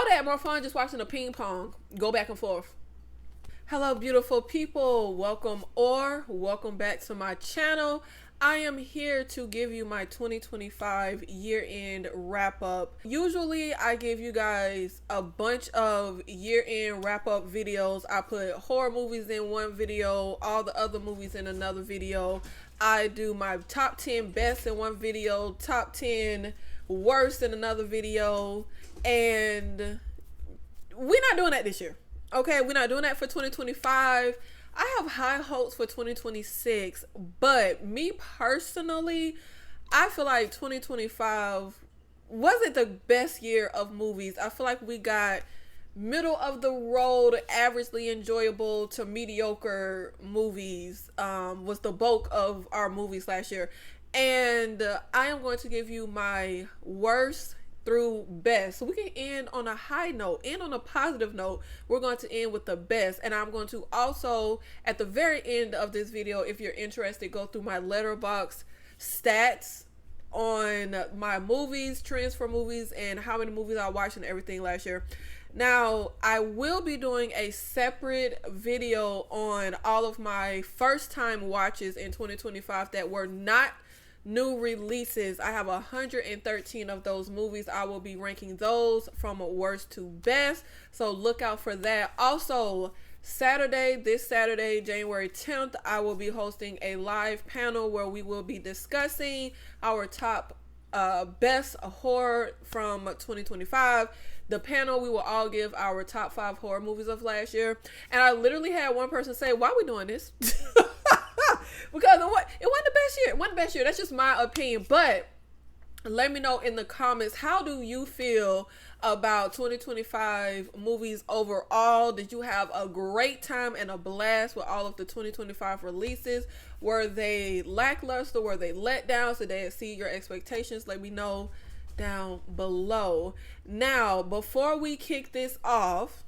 All that more fun just watching a ping pong go back and forth. Hello, beautiful people. Welcome back to my channel. I am here to give you my 2025 year-end wrap-up. Usually, I give you guys a bunch of year-end wrap-up videos. I put horror movies in one video, all the other movies in another video. I do my top 10 best in one video, top 10 worst in another video, and we're not doing that this year. Okay, we're not doing that for 2025. I have high hopes for 2026, but me personally, I feel like 2025 wasn't the best year of movies. I feel like we got middle of the road, averagely enjoyable to mediocre movies, was the bulk of our movies last year. And I am going to give you my worst through best, so we can end on a high note, end on a positive note. We're going to end with the best, and I'm going to also at the very end of this video, if you're interested, go through my letterbox stats on my movies, trends for movies, and how many movies I watched and everything last year. Now, I will be doing a separate video on all of my first time watches in 2025 that were not new releases. I have 113 of those movies. I will be ranking those from worst to best, so look out for that. Also, this Saturday, January 10th, I will be hosting a live panel where we will be discussing our top best horror from 2025. The panel, we will all give our top 5 horror movies of last year, and I literally had one person say, why are we doing this? Because it wasn't the best year. It wasn't the best year. That's just my opinion. But let me know in the comments, how do you feel about 2025 movies overall? Did you have a great time and a blast with all of the 2025 releases? Were they lackluster? Were they let down? So they exceed your expectations? Let me know down below. Now, before we kick this off,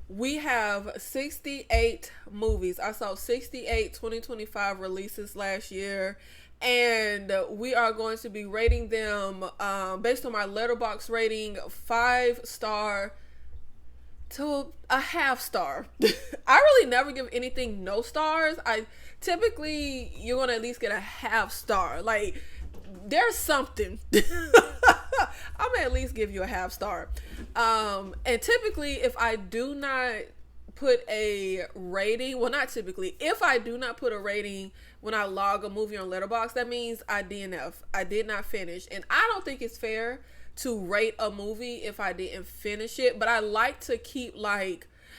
we have 68 movies. I saw 68 2025 releases last year, and we are going to be rating them based on my letterbox rating, 5-star to a half star. I really never give anything no stars. Typically, you're gonna at least get a half star. Like, there's something. I'm gonna at least give you a half star. And typically, if I do not put a rating, well, not typically, if I do not put a rating when I log a movie on Letterboxd, that means I DNF. I did not finish. And I don't think it's fair to rate a movie if I didn't finish it, but I like to keep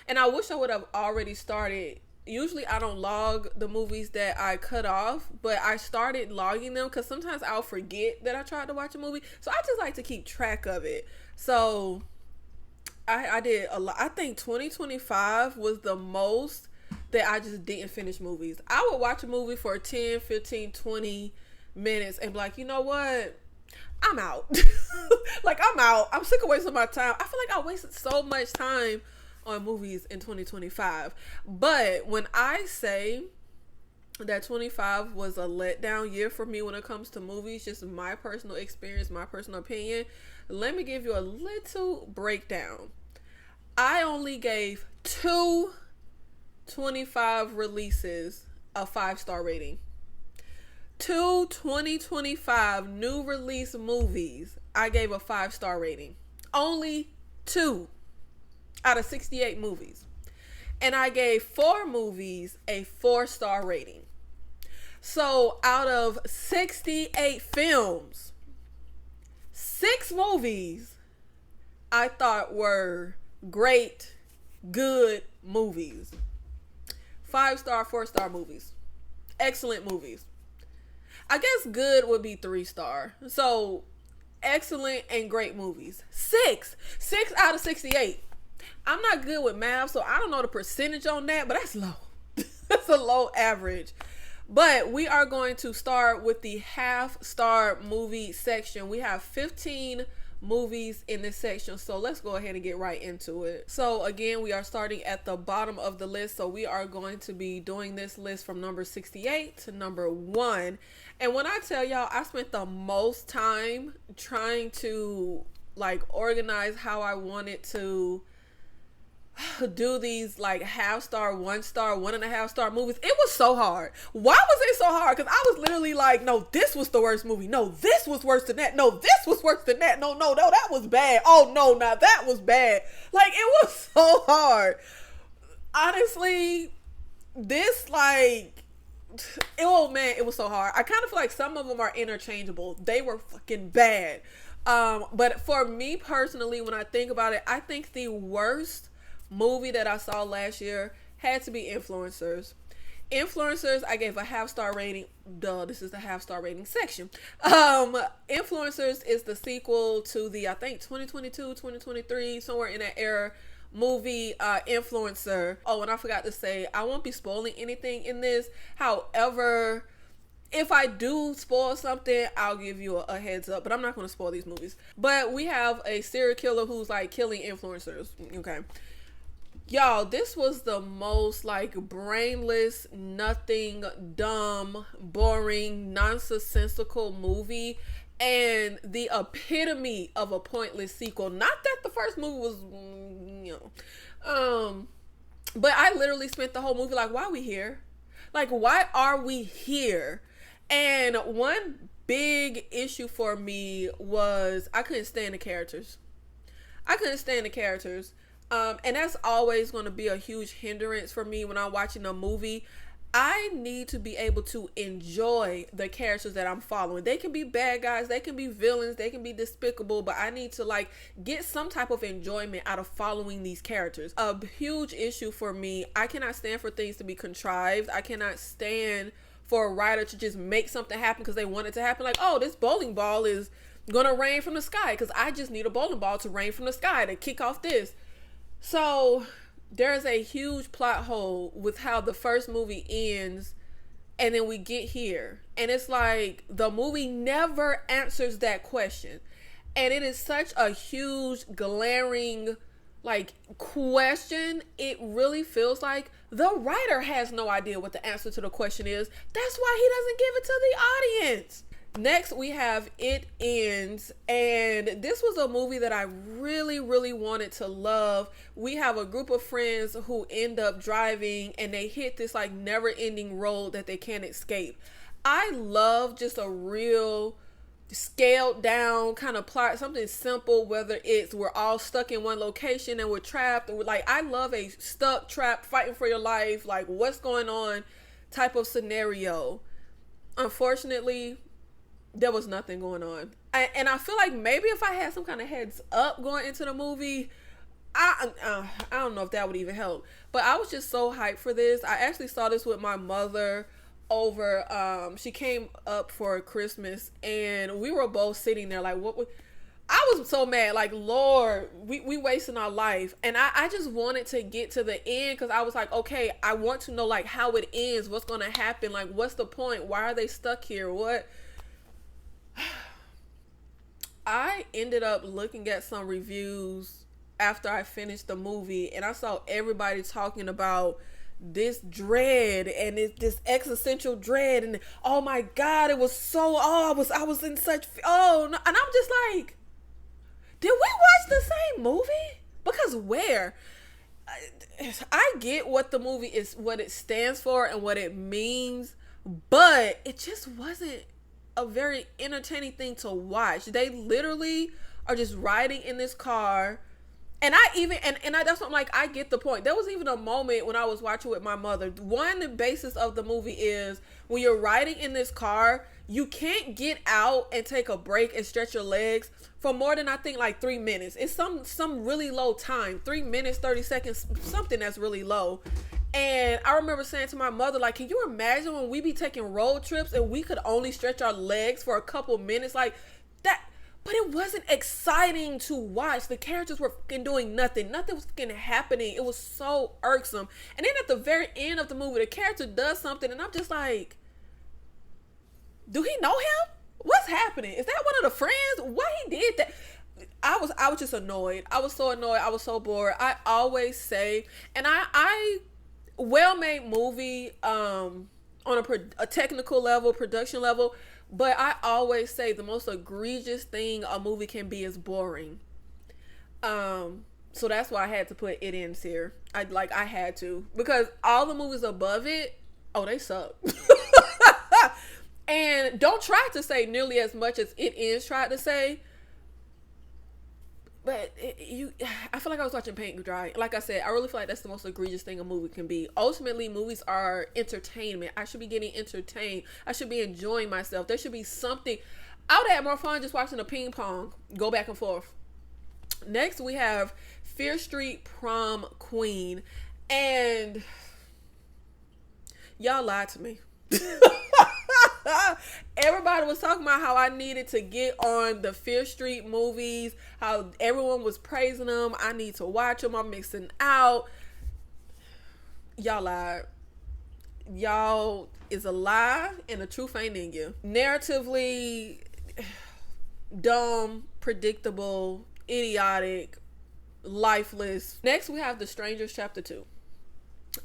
and I wish I would have already started. Usually I don't log the movies that I cut off, but I started logging them because sometimes I'll forget that I tried to watch a movie. So I just like to keep track of it. So I did a lot. I think 2025 was the most that I just didn't finish movies. I would watch a movie for 10, 15, 20 minutes and be like, you know what? I'm out. I'm out. I'm sick of wasting my time. I feel like I wasted so much time on movies in 2025. But when I say that 25 was a letdown year for me when it comes to movies, just my personal experience, my personal opinion, let me give you a little breakdown. I only gave 2 25 releases a 5-star rating. 2 2025 new release movies I gave a 5-star rating. Only 2 out of 68 movies. And I gave 4 movies a 4-star rating. So out of 68 films, 6 movies I thought were great, good movies. 5-star, 4-star movies. Excellent movies. I guess good would be 3-star. So excellent and great movies. 6 out of 68. I'm not good with math, so I don't know the percentage on that, but that's low. That's a low average. But we are going to start with the half-star movie section. We have 15 movies in this section, so let's go ahead and get right into it. So again, we are starting at the bottom of the list, so we are going to be doing this list from number 68 to number 1. And when I tell y'all, I spent the most time trying to like organize how I wanted to do these like half star, 1 star, 1.5 star movies. It was so hard. Why was it so hard? Because I was literally like, no, this was the worst movie. No, this was worse than that. No, this was worse than that. No, that was bad. Oh no, now that was bad. Like, it was so hard. Honestly, this like, oh man, it was so hard. I kind of feel like some of them are interchangeable. They were fucking bad. But for me personally, when I think about it, I think the worst movie that I saw last year had to be Influencers. Influencers, I gave a half-star rating. Duh, this is the half-star rating section. Influencers is the sequel to the, I think, 2022, 2023, somewhere in that era, movie Influencer. Oh, and I forgot to say, I won't be spoiling anything in this. However, if I do spoil something, I'll give you a heads up, but I'm not going to spoil these movies. But we have a serial killer who's like killing influencers. Okay. Y'all, this was the most like brainless, nothing, dumb, boring, nonsensical movie, and the epitome of a pointless sequel. Not that the first movie was, but I literally spent the whole movie like, why are we here? Like, why are we here? And one big issue for me was I couldn't stand the characters. And that's always going to be a huge hindrance for me when I'm watching a movie. I need to be able to enjoy the characters that I'm following. They can be bad guys, they can be villains, they can be despicable, but I need to like get some type of enjoyment out of following these characters. A huge issue for me, I cannot stand for things to be contrived. I cannot stand for a writer to just make something happen because they want it to happen. Like, oh, this bowling ball is gonna rain from the sky because I just need a bowling ball to rain from the sky to kick off this. So there's a huge plot hole with how the first movie ends, and then we get here, and it's like the movie never answers that question, and it is such a huge glaring like question. It really feels like the writer has no idea what the answer to the question is. That's why he doesn't give it to the audience. Next, we have It Ends, and this was a movie that I really, really wanted to love. We have a group of friends who end up driving, and they hit this like never-ending road that they can't escape. I love just a real scaled down kind of plot, something simple, whether it's we're all stuck in one location and we're trapped. Like, I love a stuck, trapped, fighting for your life, like what's going on type of scenario. Unfortunately, there was nothing going on. And I feel like maybe if I had some kind of heads up going into the movie, I don't know if that would even help. But I was just so hyped for this. I actually saw this with my mother over, she came up for Christmas, and we were both sitting there like, I was so mad, like, Lord, we wasting our life. And I just wanted to get to the end because I was like, okay, I want to know like how it ends, what's going to happen, like what's the point, why are they stuck here, what? I ended up looking at some reviews after I finished the movie, and I saw everybody talking about this dread and this existential dread, and oh my God, it was so, I was in such, and I'm just like, did we watch the same movie? Because where? I get what the movie is, what it stands for and what it means, but it just wasn't a very entertaining thing to watch. They literally are just riding in this car, and that's what I'm like, I get the point. There was even a moment when I was watching with my mother. One basis of the movie is when you're riding in this car, you can't get out and take a break and stretch your legs for more than I think like 3 minutes. It's some really low time, 3 minutes 30 seconds, something that's really low. And I remember saying to my mother, like, can you imagine when we be taking road trips and we could only stretch our legs for a couple minutes like that? But it wasn't exciting to watch. The characters were fucking doing nothing. Nothing was fucking happening. It was so irksome. And then at the very end of the movie, the character does something, and I'm just like, do he know him? What's happening? Is that one of the friends? Why he did that? I was just annoyed. I was so annoyed. I was so bored. I always say, and I well-made movie on a technical level, production level, but I always say the most egregious thing a movie can be is boring. So that's why I had to put It Ends here. I had to, because all the movies above it, oh, they suck. And don't try to say nearly as much as It Ends tried to say. But I feel like I was watching paint dry. Like I said, I really feel like that's the most egregious thing a movie can be. Ultimately, movies are entertainment. I should be getting entertained. I should be enjoying myself. There should be something. I would have more fun just watching a ping pong go back and forth. Next, we have Fear Street Prom Queen. And y'all lied to me. Everybody was talking about how I needed to get on the Fear Street movies, how everyone was praising them. I need to watch them. I'm missing out. Y'all lied. Y'all is a lie, and the truth ain't in you. Narratively, dumb, predictable, idiotic, lifeless. Next, we have The Strangers Chapter 2.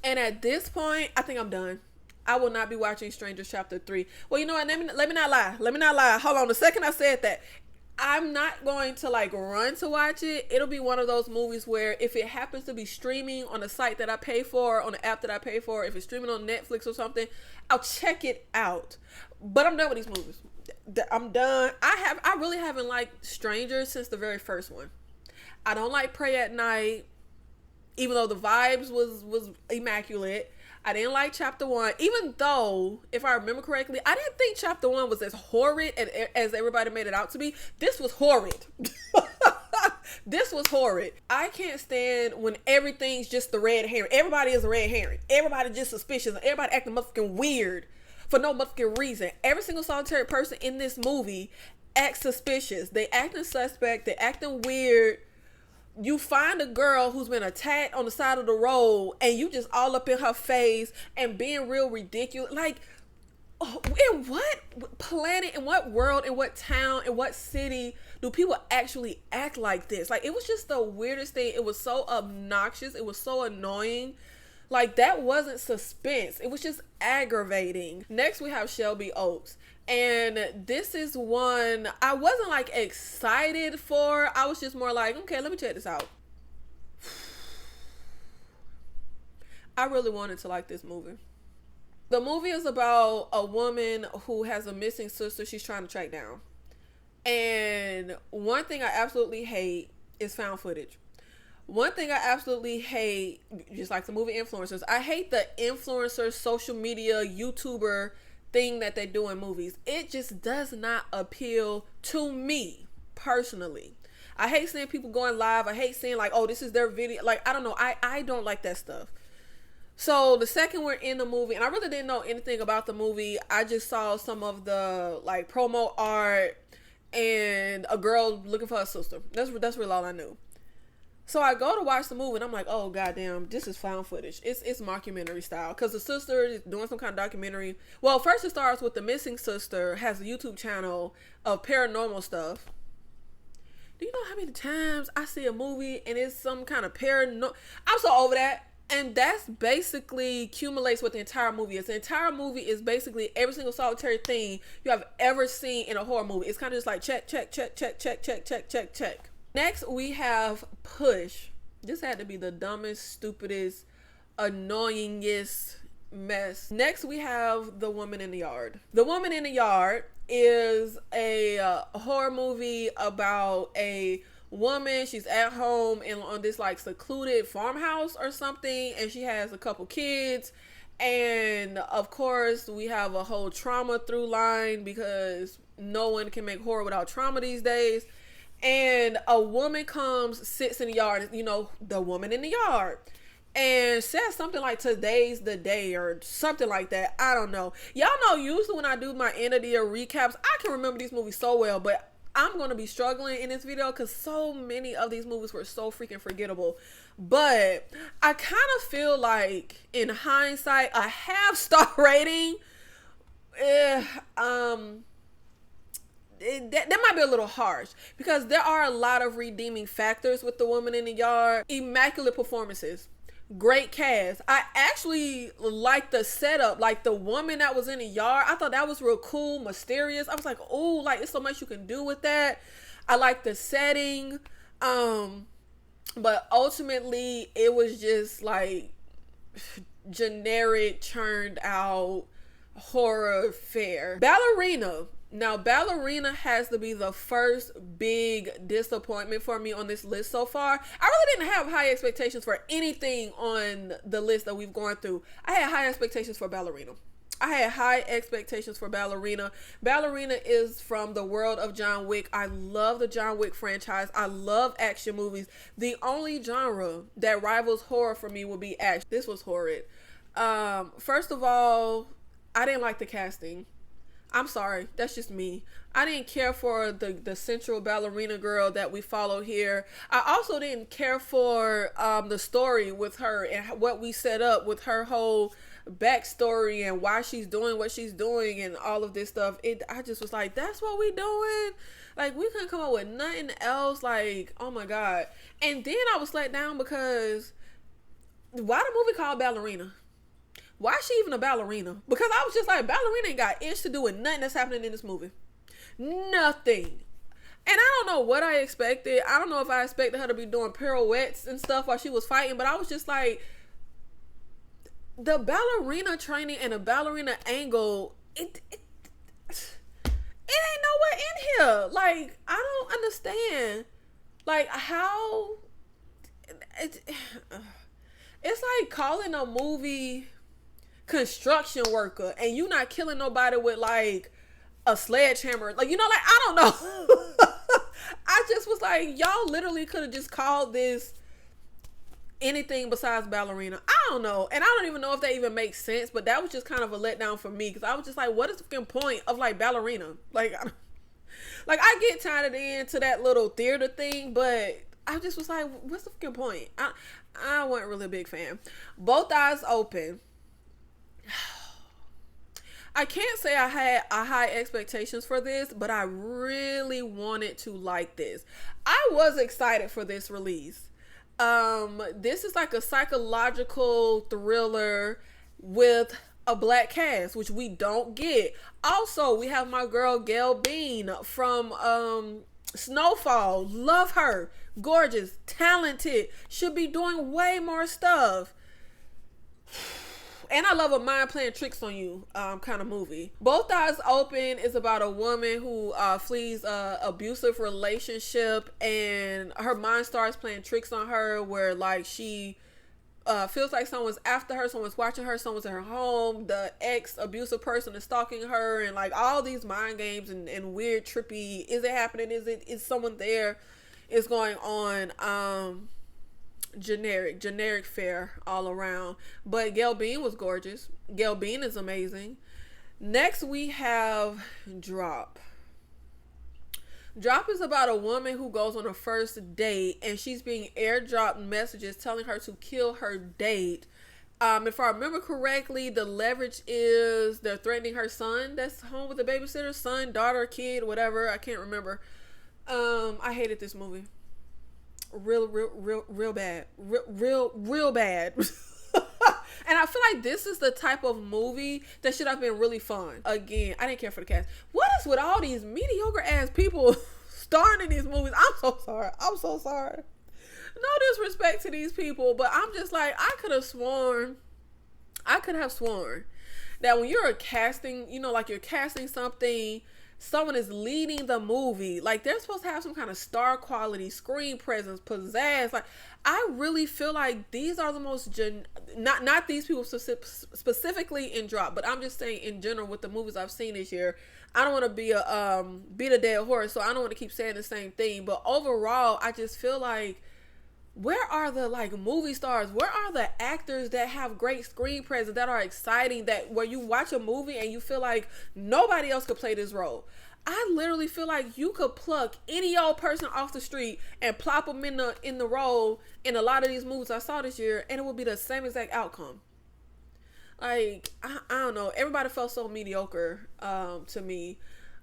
And at this point, I think I'm done. I will not be watching Strangers Chapter 3. Well, you know what? Let me not lie. Hold on. The second I said that, I'm not going to run to watch it. It'll be one of those movies where if it happens to be streaming on a site that I pay for, on the app that I pay for, if it's streaming on Netflix or something, I'll check it out. But I'm done with these movies. I'm done. I really haven't liked Strangers since the very first one. I don't like Pray at Night, even though the vibes was immaculate. I didn't like Chapter 1, even though, if I remember correctly, I didn't think Chapter 1 was as horrid as everybody made it out to be. This was horrid. This was horrid. I can't stand when everything's just the red herring. Everybody is a red herring. Everybody just suspicious. Everybody acting motherfucking weird for no motherfucking reason. Every single solitary person in this movie acts suspicious. They acting suspect. They acting weird. You find a girl who's been attacked on the side of the road and you just all up in her face and being real ridiculous. In what planet, in what world, in what town, in what city do people actually act like this? It was just the weirdest thing. It was so obnoxious. It was so annoying. That wasn't suspense. It was just aggravating. Next, we have Shelby Oaks. And this is one I wasn't excited for. I was just more okay, let me check this out. I really wanted to like this movie. The movie is about a woman who has a missing sister she's trying to track down. And one thing I absolutely hate is found footage. One thing I absolutely hate, just like the movie influencers, I hate the influencer, social media, YouTuber thing that they do in movies. It just does not appeal to me personally. I hate seeing people going live. I hate seeing oh, this is their video. I don't know. I don't like that stuff. So the second we're in the movie, and I really didn't know anything about the movie. I just saw some of the promo art and a girl looking for her sister. That's really all I knew. So I go to watch the movie and I'm like, oh goddamn, this is found footage. It's mockumentary style because the sister is doing some kind of documentary. Well, first it starts with the missing sister has a YouTube channel of paranormal stuff. Do you know how many times I see a movie and it's some kind of paranormal? I'm so over that. And that's basically accumulates what the entire movie is. The entire movie is basically every single solitary thing you have ever seen in a horror movie. It's kind of just check. Next, we have Push. This had to be the dumbest, stupidest, annoyingest mess. Next, we have The Woman in the Yard. The Woman in the Yard is a horror movie about a woman. She's at home and on this secluded farmhouse or something, and she has a couple kids. And of course, we have a whole trauma through line because no one can make horror without trauma these days. And a woman comes, sits in the yard, the woman in the yard, and says something like today's the day or something like that. I don't know. Y'all know usually when I do my end of the year recaps, I can remember these movies so well, but I'm going to be struggling in this video because so many of these movies were so freaking forgettable. But I kind of feel like in hindsight, a half-star rating, that might be a little harsh because there are a lot of redeeming factors with The Woman in the Yard. Immaculate performances, great cast. I actually like the setup, the woman that was in the yard. I thought that was real cool, mysterious. I was like, oh, there's so much you can do with that. I like the setting. But ultimately, it was just like generic, churned out horror fare. Ballerina. Now, Ballerina has to be the first big disappointment for me on this list so far. I really didn't have high expectations for anything on the list that we've gone through. I had high expectations for Ballerina. I had high expectations for Ballerina. Ballerina is from the world of John Wick. I love the John Wick franchise. I love action movies. The only genre that rivals horror for me would be action. This was horrid. First of all, I didn't like the casting. I'm sorry, that's just me. I didn't care for the central ballerina girl that we follow here. I also didn't care for the story with her and what we set up with her whole backstory and why she's doing what she's doing and all of this stuff. I just was like, that's what we doing? Like, we couldn't come up with nothing else. Like, oh my God. And then I was let down because why the movie called Ballerina? Why is she even a ballerina? Because I was just like, ballerina ain't got inch to do with nothing that's happening in this movie. Nothing. And I don't know what I expected. I don't know if I expected her to be doing pirouettes and stuff while she was fighting, but I was just like, the ballerina training and the ballerina angle, it ain't nowhere in here. Like, I don't understand. Like, how... It's like calling a movie construction worker and you not killing nobody with like a sledgehammer, like, you know, like, I don't know. I just was like, y'all literally could have just called this anything besides Ballerina. I don't know, and I don't even know if that even makes sense, but that was just kind of a letdown for me because I was just like, what is the fucking point of like ballerina? Like, I get tired of into that little theater thing, but I just was like, what's the fucking point? I wasn't really a big fan. Both Eyes Open. I can't say I had high expectations for this, but I really wanted to like this. I was excited for this release. This is like a psychological thriller with a black cast, which we don't get. Also, we have my girl Gail Bean from Snowfall. Love her. Gorgeous, talented, should be doing way more stuff. And I love a mind playing tricks on you kind of movie. Both Eyes Open is about a woman who flees an abusive relationship, and her mind starts playing tricks on her where like she feels like someone's after her, someone's watching her, someone's in her home, the ex-abusive person is stalking her, and like all these mind games and weird trippy, is it happening? Is someone there? Is going on. Generic fare all around. But Gail Bean was gorgeous. Gail Bean is amazing. Next we have Drop. Drop is about a woman who goes on a first date and she's being airdropped messages telling her to kill her date. If I remember correctly, the leverage is they're threatening her son that's home with the babysitter, son, daughter, kid, whatever. I can't remember. I hated this movie. Real bad. Real bad. And I feel like this is the type of movie that should have been really fun. Again, I didn't care for the cast. What is with all these mediocre ass people starring in these movies? I'm so sorry. No disrespect to these people, but I'm just like, I could have sworn that when you're casting, you know, like you're casting something, someone is leading the movie, like they're supposed to have some kind of star quality, screen presence, pizzazz. Like, I really feel like these are the most not these people specifically in Drop, but I'm just saying in general with the movies I've seen this year. I don't want to be a beat a dead horse, so I don't want to keep saying the same thing, but overall I just feel like, where are the like movie stars? Where are the actors that have great screen presence, that are exciting, that where you watch a movie and you feel like nobody else could play this role? I literally feel like you could pluck any old person off the street and plop them in the role in a lot of these movies I saw this year, and it would be the same exact outcome. Like, I don't know. Everybody felt so mediocre to me.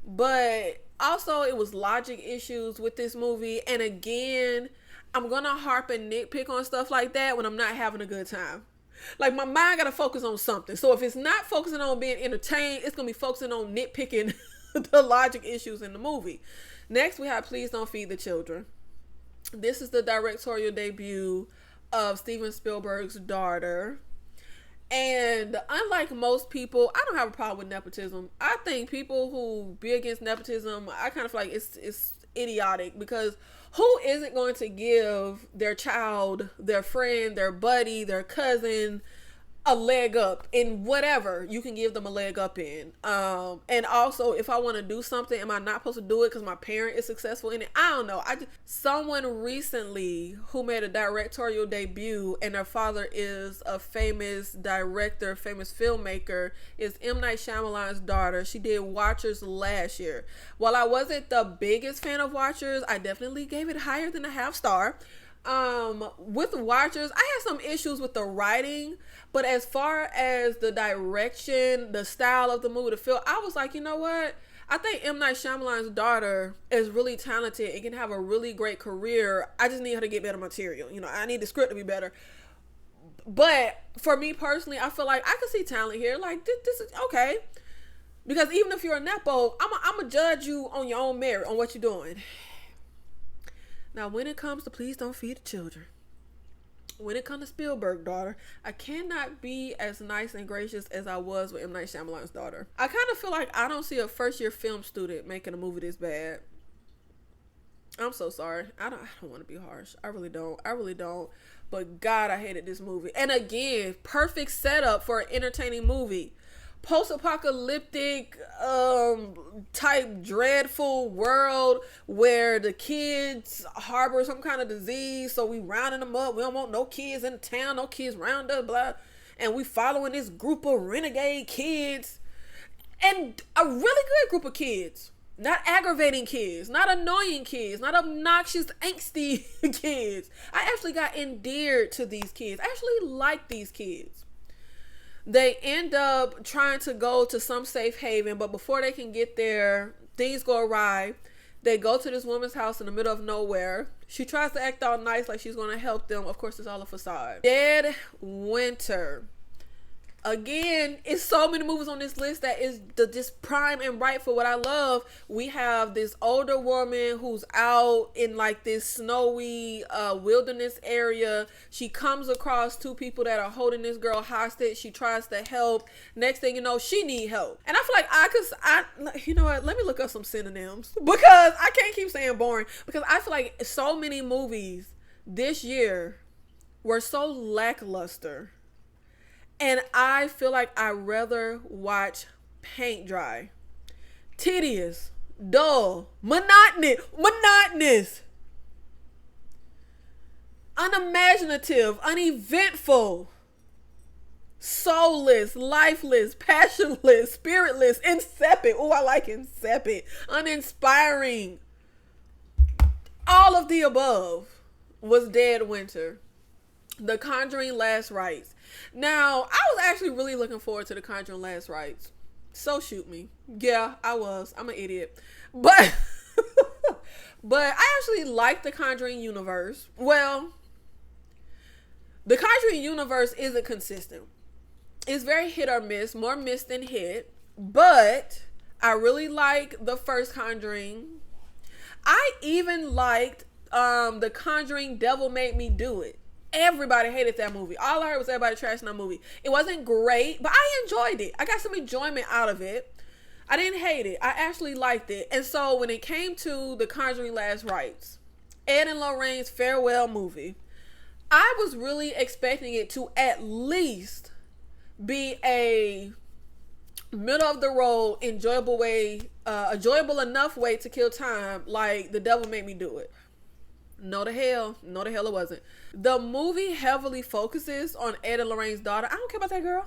But also it was logic issues with this movie. And again, I'm going to harp and nitpick on stuff like that when I'm not having a good time. Like, my mind got to focus on something. So if it's not focusing on being entertained, it's going to be focusing on nitpicking the logic issues in the movie. Next, we have Please Don't Feed the Children. This is the directorial debut of Steven Spielberg's daughter. And unlike most people, I don't have a problem with nepotism. I think people who be against nepotism, I kind of feel like it's idiotic, because who isn't going to give their child, their friend, their buddy, their cousin a leg up in whatever you can give them a leg up in? And also, if I want to do something, am I not supposed to do it because my parent is successful in it? I don't know. Someone recently who made a directorial debut and their father is a famous director, famous filmmaker, is M. Night Shyamalan's daughter. She did Watchers last year. While I wasn't the biggest fan of Watchers, I definitely gave it higher than a half star. With Watchers, I had some issues with the writing, but as far as the direction, the style of the movie, the film, I was like, you know what? I think M. Night Shyamalan's daughter is really talented and can have a really great career. I just need her to get better material. You know, I need the script to be better. But for me personally, I feel like I can see talent here. Like, this is okay. Because even if you're a Nepo, I'm going to judge you on your own merit, on what you're doing. Now, when it comes to Please Don't Feed the Children, when it comes to Spielberg daughter, I cannot be as nice and gracious as I was with M. Night Shyamalan's daughter. I kind of feel like I don't see a first-year film student making a movie this bad. I'm so sorry. I don't want to be harsh. I really don't. But God, I hated this movie. And again, perfect setup for an entertaining movie. Post-apocalyptic type dreadful world where the kids harbor some kind of disease, so we rounding them up. We don't want no kids in the town, no kids round us, blah. And we following this group of renegade kids, and a really good group of kids. Not aggravating kids, not annoying kids, not obnoxious, angsty kids. I actually got endeared to these kids. I actually like these kids. They end up trying to go to some safe haven, but before they can get there, things go awry. They go to this woman's house in the middle of nowhere. She tries to act all nice like she's going to help them. Of course, it's all a facade. Dead Winter. Again, it's so many movies on this list that is just prime and right for what I love. We have this older woman who's out in like this snowy wilderness area. She comes across two people that are holding this girl hostage. She tries to help. Next thing you know, she need help. And I feel like you know what? Let me look up some synonyms, because I can't keep saying boring, because I feel like so many movies this year were so lackluster. And I feel like I'd rather watch paint dry, tedious, dull, monotonous, unimaginative, uneventful, soulless, lifeless, passionless, spiritless, insipid. Oh, I like insipid. Uninspiring. All of the above was Dead Winter. The Conjuring Last Rites. Now, I was actually really looking forward to The Conjuring Last Rites. So shoot me. Yeah, I was. I'm an idiot. But I actually like the Conjuring universe. Well, the Conjuring universe isn't consistent. It's very hit or miss. More miss than hit. But I really like the first Conjuring. I even liked the Conjuring Devil Made Me Do It. Everybody hated that movie. All I heard was everybody trashing that movie. It wasn't great, but I enjoyed it. I got some enjoyment out of it. I didn't hate it. I actually liked it. And so when it came to The Conjuring Last Rites, Ed and Lorraine's farewell movie, I was really expecting it to at least be a middle of the road, enjoyable enough way to kill time, like The Devil Made Me Do It. No the hell it wasn't. The movie heavily focuses on Ed and Lorraine's daughter. I don't care about that girl.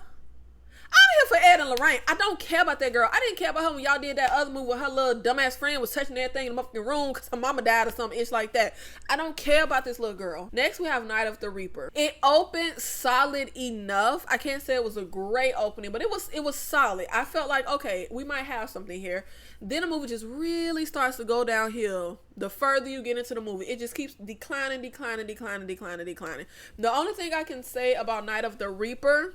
I'm here for Ed and Lorraine. I don't care about that girl. I didn't care about her when y'all did that other movie where her little dumbass friend was touching everything in the fucking room because her mama died or something ish like that. I don't care about this little girl. Next, we have Night of the Reaper. It opened solid enough. I can't say it was a great opening, but it was solid. I felt like, okay, we might have something here. Then the movie just really starts to go downhill. The further you get into the movie, it just keeps declining. The only thing I can say about Night of the Reaper,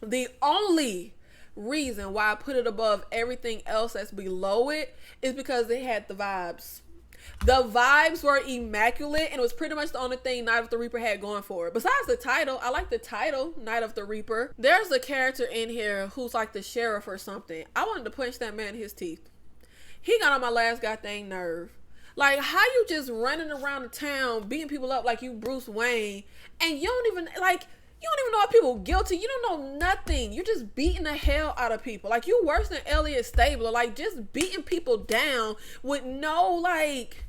the only reason why I put it above everything else that's below it, is because it had the vibes. The vibes were immaculate, and it was pretty much the only thing Night of the Reaper had going for it. Besides the title, I like the title, Night of the Reaper. There's a character in here who's like the sheriff or something. I wanted to punch that man in his teeth. He got on my last goddamn nerve. Like, how you just running around the town, beating people up like you Bruce Wayne, and you don't even know if people guilty. You don't know nothing. You're just beating the hell out of people. Like, you worse than Elliot Stabler. Like, just beating people down with no, like,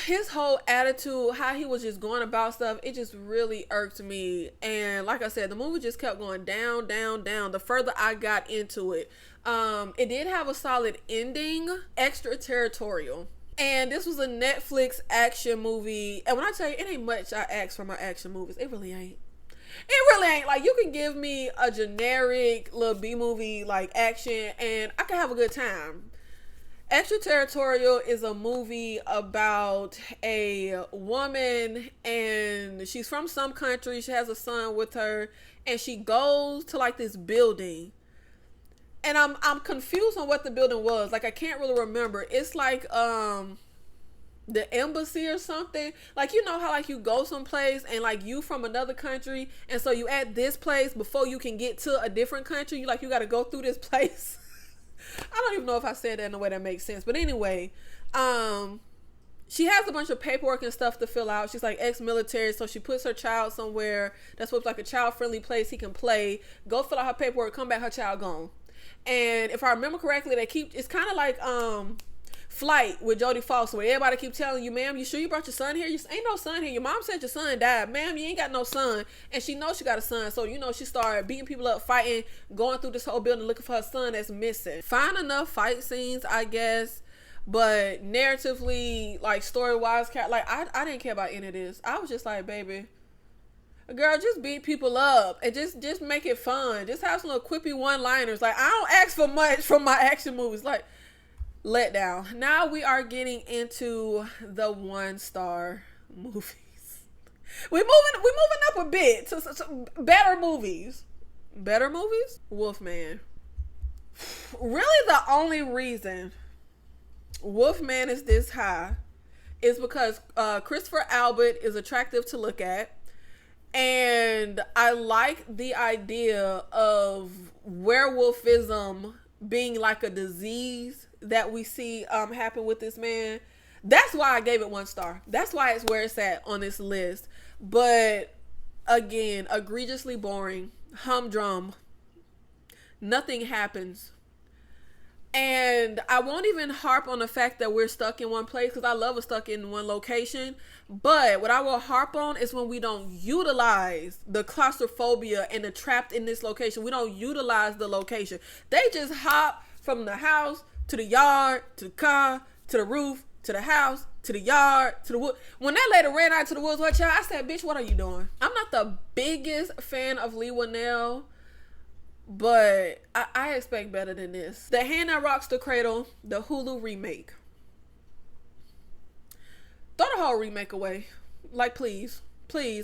his whole attitude, how he was just going about stuff, it just really irked me. And like I said, the movie just kept going down, down, down the further I got into it. It did have a solid ending, extraterritorial. And this was a Netflix action movie. And when I tell you, it ain't much I ask from my action movies. It really ain't. It really ain't. Like, you can give me a generic little B movie like action and I can have a good time. Extraterritorial is a movie about a woman, and she's from some country. She has a son with her, and she goes to like this building. And I'm confused on what the building was. Like, I can't really remember. It's like the embassy or something. Like, you know how like you go someplace and like you from another country, and so you at this place before you can get to a different country. You got to go through this place. I don't even know if I said that in a way that makes sense. But anyway, she has a bunch of paperwork and stuff to fill out. She's like ex-military, so she puts her child somewhere that's what's like a child-friendly place he can play. Go fill out her paperwork, come back, her child gone. And if I remember correctly, it's kind of like Flight with Jodie Foster, where everybody keep telling you, ma'am, you sure you brought your son here? You ain't no son here. Your mom said your son died. Ma'am, you ain't got no son. And she knows she got a son. So, she started beating people up, fighting, going through this whole building looking for her son that's missing. Fine enough fight scenes, I guess. But narratively, like story-wise, like I didn't care about any of this. I was just like, baby, girl, just beat people up and just make it fun. Just have some little quippy one-liners. Like, I don't ask for much from my action movies. Like, let down. Now we are getting into the 1-star movies. We're moving up a bit to better movies. Better movies? Wolfman. Really, the only reason Wolfman is this high is because Christopher Albert is attractive to look at. And I like the idea of werewolfism being like a disease that we see happen with this man. That's why I gave it 1 star. That's why it's where it's at on this list. But again, egregiously boring, humdrum. Nothing happens. And I won't even harp on the fact that we're stuck in one place, because I love us stuck in one location. But what I will harp on is when we don't utilize the claustrophobia and the trapped in this location. We don't utilize the location. They just hop from the house to the yard, to the car, to the roof, to the house, to the yard, to the wood. When that lady ran out to the woods with her child, I said, bitch, what are you doing? I'm not the biggest fan of Lee Winnell, but I expect better than this. The Hand That Rocks the Cradle, the Hulu remake. Throw the whole remake away. Like, please.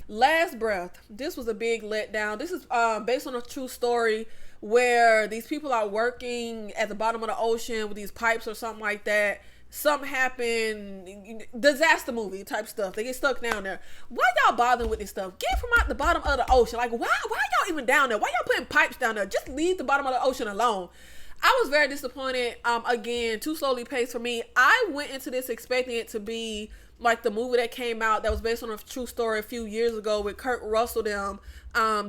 Last Breath. This was a big letdown. This is based on a true story where these people are working at the bottom of the ocean with these pipes or something like that. Something happened, disaster movie type stuff. They get stuck down there. Why y'all bothering with this stuff? Get from out the bottom of the ocean. Like, why y'all even down there? Why y'all putting pipes down there? Just leave the bottom of the ocean alone. I was very disappointed. Again, too slowly paced for me. I went into this expecting it to be like the movie that came out that was based on a true story a few years ago with Kurt Russell them,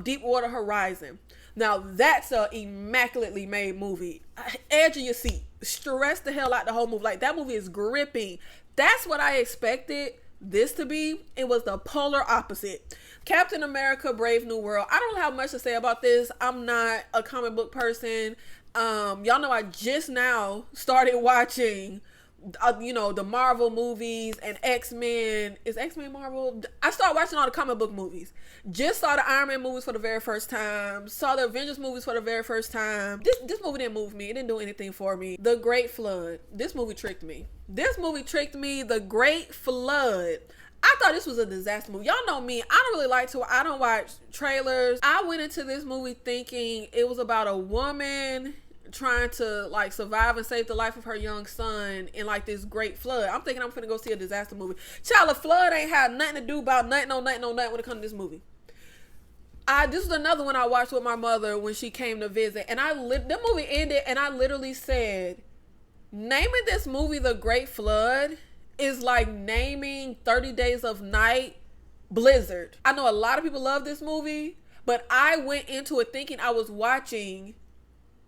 Deepwater Horizon. Now, that's a immaculately made movie. Edge of your seat. Stress the hell out the whole movie. Like, that movie is gripping. That's what I expected this to be. It was the polar opposite. Captain America Brave New World. I don't have much to say about this. I'm not a comic book person. Y'all know I just now started watching the Marvel movies and X-Men. Is X-Men Marvel? I started watching all the comic book movies. Just saw the Iron Man movies for the very first time. Saw the Avengers movies for the very first time. This movie didn't move me. It didn't do anything for me. The Great Flood. This movie tricked me. The Great Flood. I thought this was a disaster movie. Y'all know me. I don't watch trailers. I went into this movie thinking it was about a woman trying to like survive and save the life of her young son in like this great flood. I'm thinking I'm finna go see a disaster movie. Child, a flood ain't had nothing to do about nothing when it comes to this movie. This was another one I watched with my mother when she came to visit, and the movie ended, and I literally said, naming this movie The Great Flood is like naming 30 Days of Night Blizzard. I know a lot of people love this movie, but I went into it thinking I was watching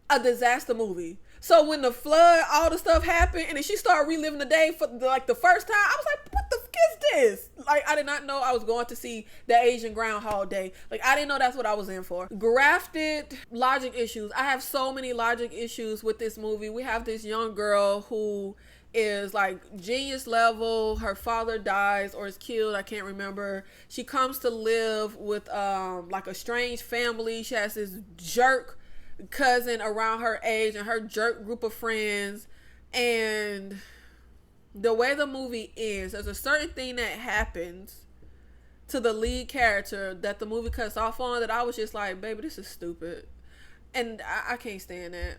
a disaster movie. So when the flood, all the stuff happened, and then she started reliving the day for the first time, I was like, what the fuck is this? Like, I did not know I was going to see the Asian Groundhog Day. Like, I didn't know that's what I was in for. Grafted logic issues. I have so many logic issues with this movie. We have this young girl who is like genius level. Her father dies or is killed, I can't remember. She comes to live with like a strange family. She has this jerk cousin around her age and her jerk group of friends, and the way the movie ends, there's a certain thing that happens to the lead character that the movie cuts off on that I was just like, baby, this is stupid, and I can't stand that.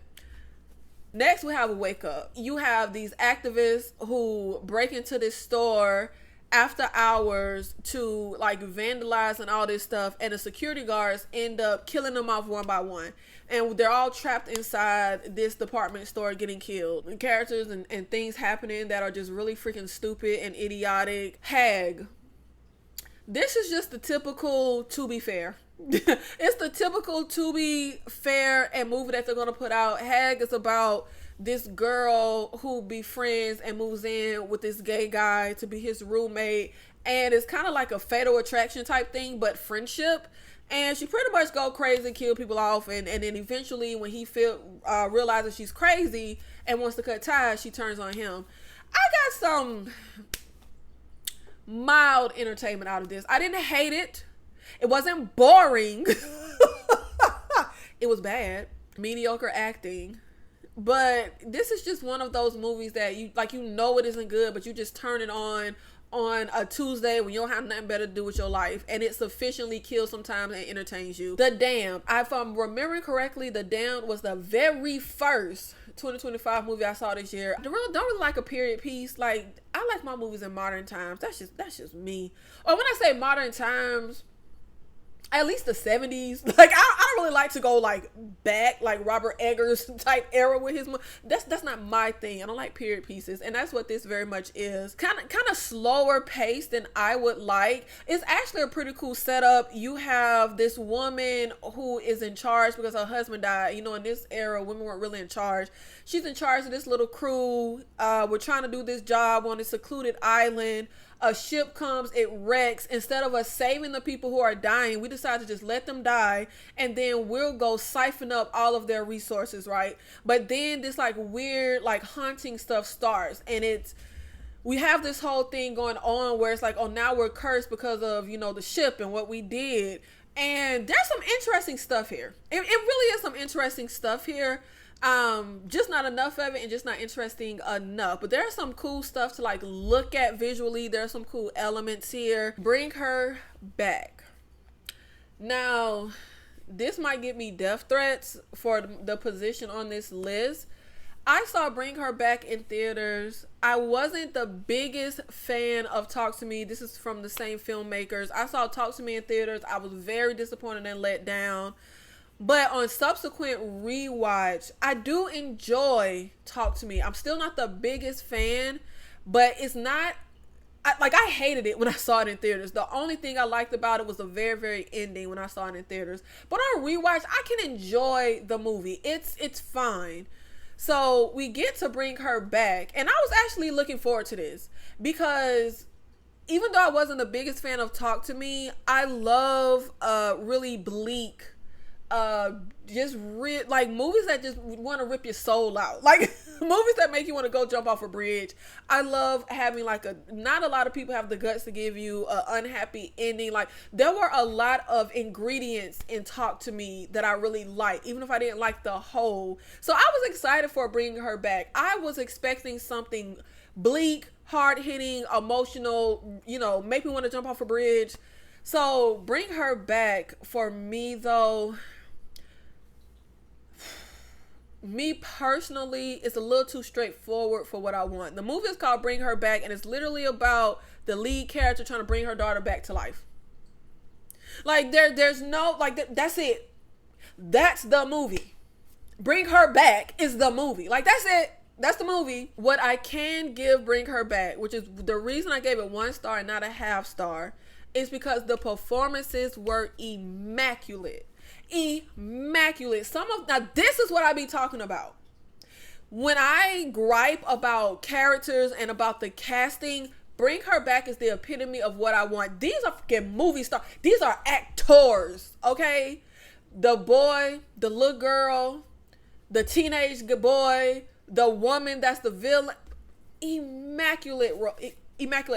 Next, we have a Wake Up. You have these activists who break into this store after hours to like vandalize and all this stuff, and the security guards end up killing them off one by one, and they're all trapped inside this department store getting killed, and characters and things happening that are just really freaking stupid and idiotic. Hag, this is just the typical To Be Fair. It's the typical To Be Fair and movie that they're gonna put out. Hag is about this girl who befriends and moves in with this gay guy to be his roommate, and it's kind of like a fatal attraction type thing, but friendship. And she pretty much go crazy, kill people off, and then eventually when he realizes she's crazy and wants to cut ties, she turns on him. I got some mild entertainment out of this. I didn't hate it. It wasn't boring. It was bad. Mediocre acting. But this is just one of those movies that you know it isn't good, but you just turn it on a Tuesday when you don't have nothing better to do with your life, and it sufficiently kills sometimes and entertains you. The Damned. If I'm remembering correctly, The Damned was the very first 2025 movie I saw this year. I don't really like a period piece. Like, I like my movies in modern times. That's just me. Or when I say modern times, at least the 70s. Like, I don't really like to go like back, like Robert Eggers type era with his. That's not my thing. I don't like period pieces, and that's what this very much is. Kind of slower paced than I would like. It's actually a pretty cool setup. You have this woman who is in charge because her husband died. You know, in this era, women weren't really in charge. She's in charge of this little crew. We're trying to do this job on a secluded island. A ship comes, it wrecks. Instead of us saving the people who are dying, we decide to just let them die, and then we'll go siphon up all of their resources, right? But then this like weird like haunting stuff starts, and we have this whole thing going on where it's like, oh, now we're cursed because of, you know, the ship and what we did. And there's some interesting stuff here. It really is some interesting stuff here. Just not enough of it, and just not interesting enough. But there's some cool stuff to like look at visually. There's some cool elements here. Bring Her Back. Now, this might get me death threats for the position on this list. I saw Bring Her Back in theaters. I wasn't the biggest fan of Talk to Me. This is from the same filmmakers. I saw Talk to Me in theaters. I was very disappointed and let down. But on subsequent rewatch, I do enjoy Talk to Me. I'm still not the biggest fan, but it's not, I hated it when I saw it in theaters. The only thing I liked about it was the very, very ending when I saw it in theaters. But on rewatch, I can enjoy the movie. It's fine. So we get to Bring Her Back, and I was actually looking forward to this because even though I wasn't the biggest fan of Talk to Me, I love really bleak like movies that just want to rip your soul out, like movies that make you want to go jump off a bridge. I love having like not a lot of people have the guts to give you an unhappy ending. Like, there were a lot of ingredients in Talk to Me that I really liked, even if I didn't like the whole. So I was excited for Bringing Her Back. I was expecting something bleak, hard-hitting, emotional, you know, make me want to jump off a bridge. So Bring Her Back for me though, me personally, it's a little too straightforward for what I want. The movie is called Bring Her Back, and it's literally about the lead character trying to bring her daughter back to life. Like there's no like that's it. That's the movie. Bring Her Back is the movie. Like that's it. That's the movie. What I can give Bring Her Back, which is the reason I gave it 1 star and not a half star, is because the performances were immaculate. Immaculate. Now this is what I be talking about. When I gripe about characters and about the casting, Bring Her Back is the epitome of what I want. These are freaking movie stars. These are actors, okay? The boy, the little girl, the teenage boy, the woman that's the villain. Immaculate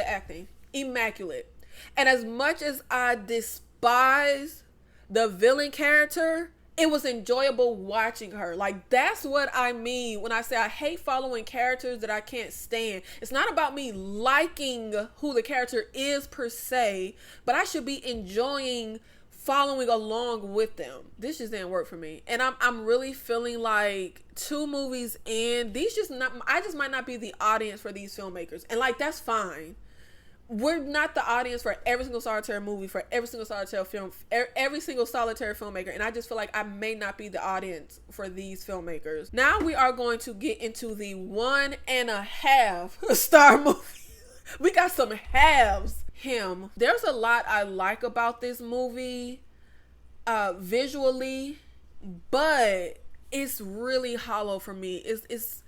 acting. Immaculate. And as much as I despise the villain character, it was enjoyable watching her. Like, that's what I mean when I say I hate following characters that I can't stand. It's not about me liking who the character is per se, but I should be enjoying following along with them. This just didn't work for me. And I'm really feeling like 2 movies in, I just might not be the audience for these filmmakers. And like, that's fine. We're not the audience for every single solitary movie, for every single solitary film, every single solitary filmmaker. And I just feel like I may not be the audience for these filmmakers. Now we are going to get into the 1.5 star movie. We got some halves. Him. There's a lot I like about this movie visually, but it's really hollow for me. It's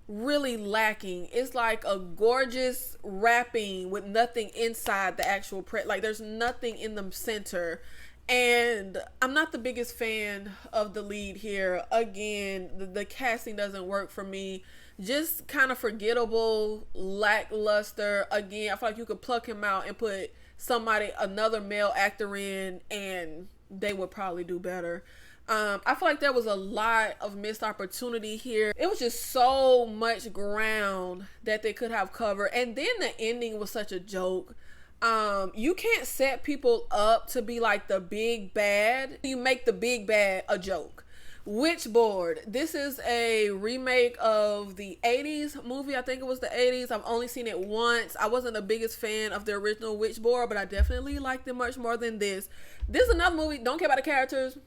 really lacking. It's like a gorgeous wrapping with nothing inside the actual print. Like there's nothing in the center. And I'm not the biggest fan of the lead here. Again, the casting doesn't work for me. Just kind of forgettable, lackluster. Again, I feel like you could pluck him out and put another male actor in, and they would probably do better. I feel like there was a lot of missed opportunity here. It was just so much ground that they could have covered. And then the ending was such a joke. You can't set people up to be like the big bad. You make the big bad a joke. Witchboard. This is a remake of the 80s movie. I think it was the 80s. I've only seen it once. I wasn't the biggest fan of the original Witchboard, but I definitely liked it much more than this. This is another movie. Don't care about the characters.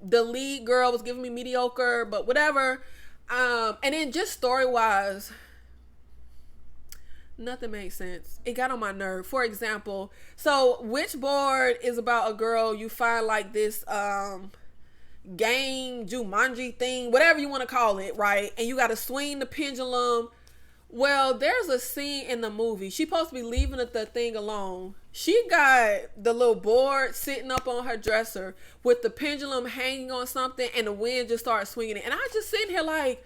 The lead girl was giving me mediocre, but whatever. And then just story-wise, nothing made sense. It got on my nerve. For example, so Witchboard is about a girl. You find like this game, Jumanji thing, whatever you want to call it, right? And you got to swing the pendulum. Well, there's a scene in the movie. She's supposed to be leaving the thing alone. She got the little board sitting up on her dresser with the pendulum hanging on something, and the wind just started swinging it. And I just sitting here like,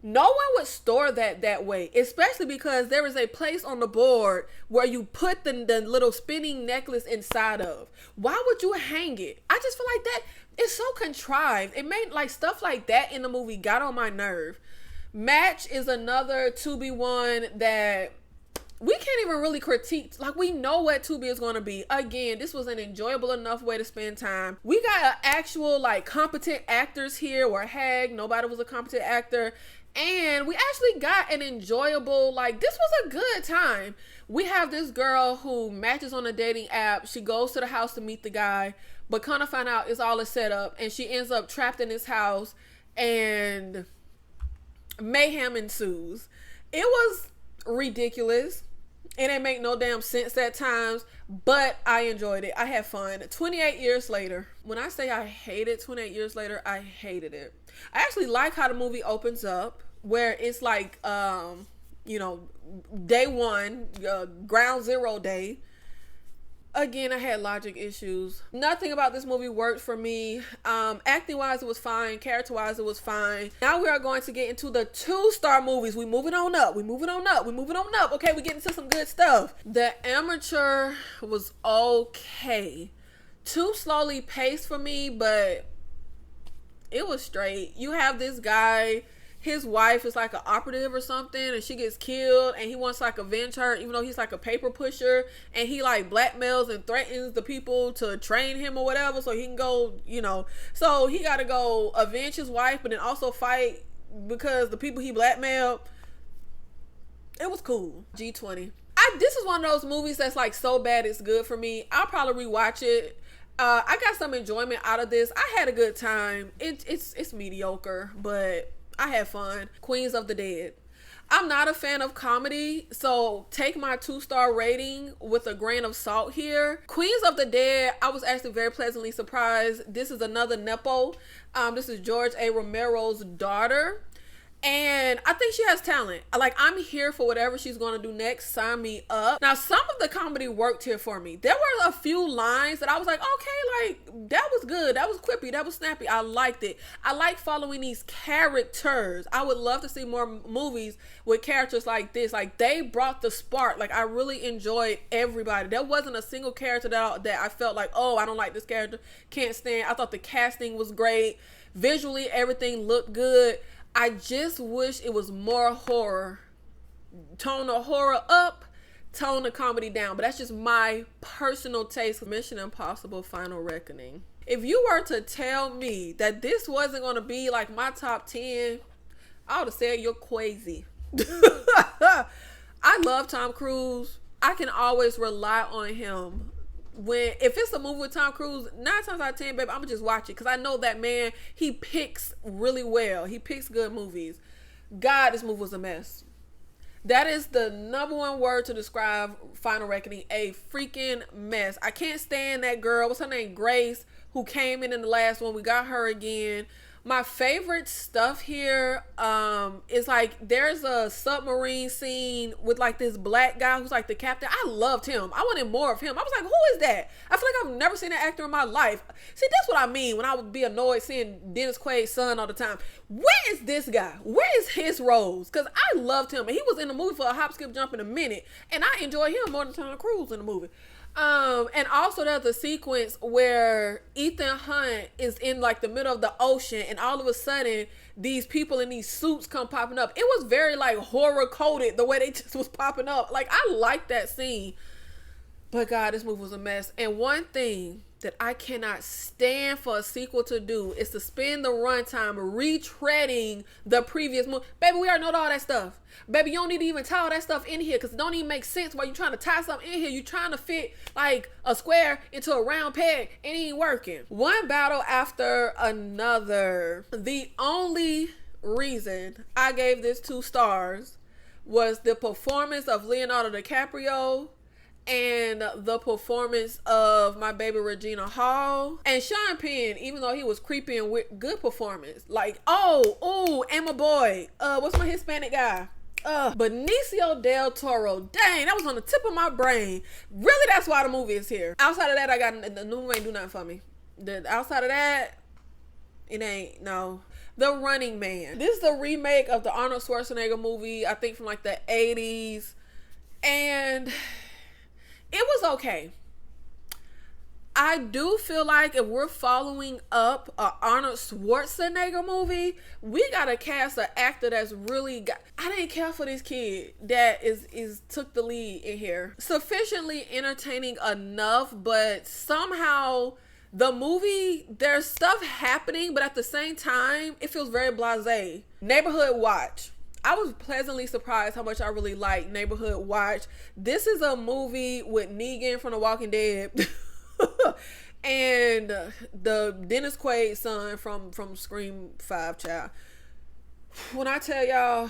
no one would store that way, especially because there is a place on the board where you put the little spinning necklace inside of. Why would you hang it? I just feel like that is so contrived. It made like stuff like that in the movie got on my nerve. Match is another Tubi one that we can't even really critique. Like, we know what Tubi is going to be. Again, this was an enjoyable enough way to spend time. We got actual like competent actors here, where nobody was a competent actor. And we actually got an enjoyable, like, this was a good time. We have this girl who matches on a dating app. She goes to the house to meet the guy, but kind of find out it's all a setup, and she ends up trapped in his house, and mayhem ensues. It was ridiculous. It didn't make no damn sense at times, but I enjoyed it. I had fun. 28 years later. When I say I hated 28 years later, I hated it. I actually like how the movie opens up, where it's like, day one, ground zero day. Again, I had logic issues. Nothing about this movie worked for me. Acting wise, it was fine. Character wise, it was fine. Now we are going to get into the 2-star movies. We moving on up. Okay, we get into some good stuff. The Amateur was okay. Too slowly paced for me, but it was straight. You have this guy. his wife is like an operative or something, and she gets killed, and he wants to like avenge her, even though he's like a paper pusher, and he like blackmails and threatens the people to train him or whatever, so he can go, so he got to go avenge his wife, but then also fight because the people he blackmailed. It was cool. G20. This is one of those movies that's like so bad it's good for me. I'll probably rewatch it. I got some enjoyment out of this. I had a good time. It's mediocre, but I had fun. Queens of the Dead. I'm not a fan of comedy, so take my 2-star rating with a grain of salt here. Queens of the Dead, I was actually very pleasantly surprised. This is another Nepo. This is George A. Romero's daughter. And I think she has talent. Like, I'm here for whatever she's going to do next. Sign me up. Now, some of the comedy worked here for me. There were a few lines that I was like, okay, like, that was good. That was quippy. That was snappy. I liked it. I like following these characters. I would love to see more movies with characters like this. Like, they brought the spark. Like, I really enjoyed everybody. There wasn't a single character that I felt like, oh, I don't like this character. Can't stand. I thought the casting was great. Visually, everything looked good. I just wish it was more horror. Tone the horror up, tone the comedy down. But that's just my personal taste. Mission Impossible Final Reckoning. If you were to tell me that this wasn't going to be like my top 10, I would have said you're crazy. I love Tom Cruise. I can always rely on him. If it's a movie with Tom Cruise, 9 times out of 10, baby, I'm gonna just watch it because I know that man, he picks really well. He picks good movies. God, this movie was a mess. That is the number one word to describe Final Reckoning. A freaking mess. I can't stand that girl. What's her name? Grace, who came in the last one. We got her again. My favorite stuff here is like there's a submarine scene with like this black guy who's like the captain. I loved him. I wanted more of him. I was like, who is that? I feel like I've never seen an actor in my life. See, that's what I mean when I would be annoyed seeing Dennis Quaid's son all the time. Where is this guy? Where is his roles? Because I loved him. And he was in the movie for a hop, skip, jump in a minute. And I enjoy him more than Tom Cruise in the movie. And also there's a sequence where Ethan Hunt is in like the middle of the ocean, and all of a sudden these people in these suits come popping up. It was very like horror coded the way they just was popping up. Like, I liked that scene, but God, this movie was a mess. And one thing that I cannot stand for a sequel to do is to spend the runtime retreading the previous movie. Baby, we already know all that stuff. Baby, you don't need to even tie all that stuff in here because it don't even make sense while you're trying to tie something in here. You're trying to fit like a square into a round peg and it ain't working. One battle after another. The only reason I gave this 2 stars was the performance of Leonardo DiCaprio and the performance of my baby Regina Hall and Sean Penn, even though he was creepy and good performance. Like, and my boy, what's my Hispanic guy? Benicio del Toro. Dang, that was on the tip of my brain. Really, that's why the movie is here. Outside of that, the movie ain't do nothing for me. Outside of that, it ain't, no. The Running Man. This is the remake of the Arnold Schwarzenegger movie, I think from like the 80s. And it was okay. I do feel like if we're following up a Arnold Schwarzenegger movie, we gotta cast an actor that's really I didn't care for this kid that is took the lead in here. Sufficiently entertaining enough, but somehow the movie, there's stuff happening, but at the same time, it feels very blasé. Neighborhood Watch. I was pleasantly surprised how much I really like Neighborhood Watch. This is a movie with Negan from The Walking Dead and the Dennis Quaid son from Scream 5, child. When I tell y'all,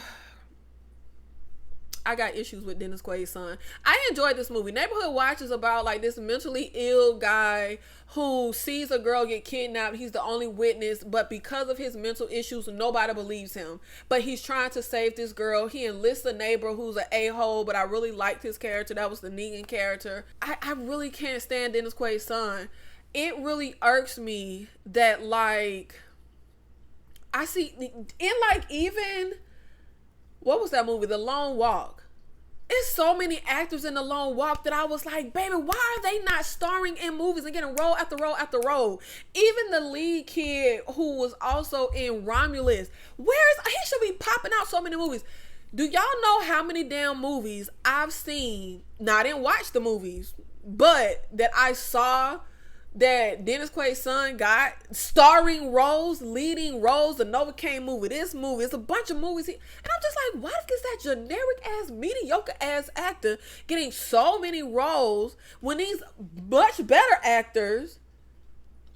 I got issues with Dennis Quaid's son. I enjoyed this movie. Neighborhood Watch is about like this mentally ill guy who sees a girl get kidnapped. He's the only witness, but because of his mental issues, nobody believes him. But he's trying to save this girl. He enlists a neighbor who's an a-hole, but I really liked his character. That was the Negan character. I really can't stand Dennis Quaid's son. It really irks me that like I see in like even what was that movie? The Long Walk. It's so many actors in The Lone Walk that I was like, baby, why are they not starring in movies and getting role after role after role? Even the lead kid who was also in Romulus, he should be popping out so many movies. Do y'all know how many damn movies I've seen? Now, I didn't watch the movies, but that I saw that Dennis Quaid's son got starring roles, leading roles. The Novocaine movie, this movie, it's a bunch of movies. And I'm just like, what is that generic ass, mediocre ass actor getting so many roles when these much better actors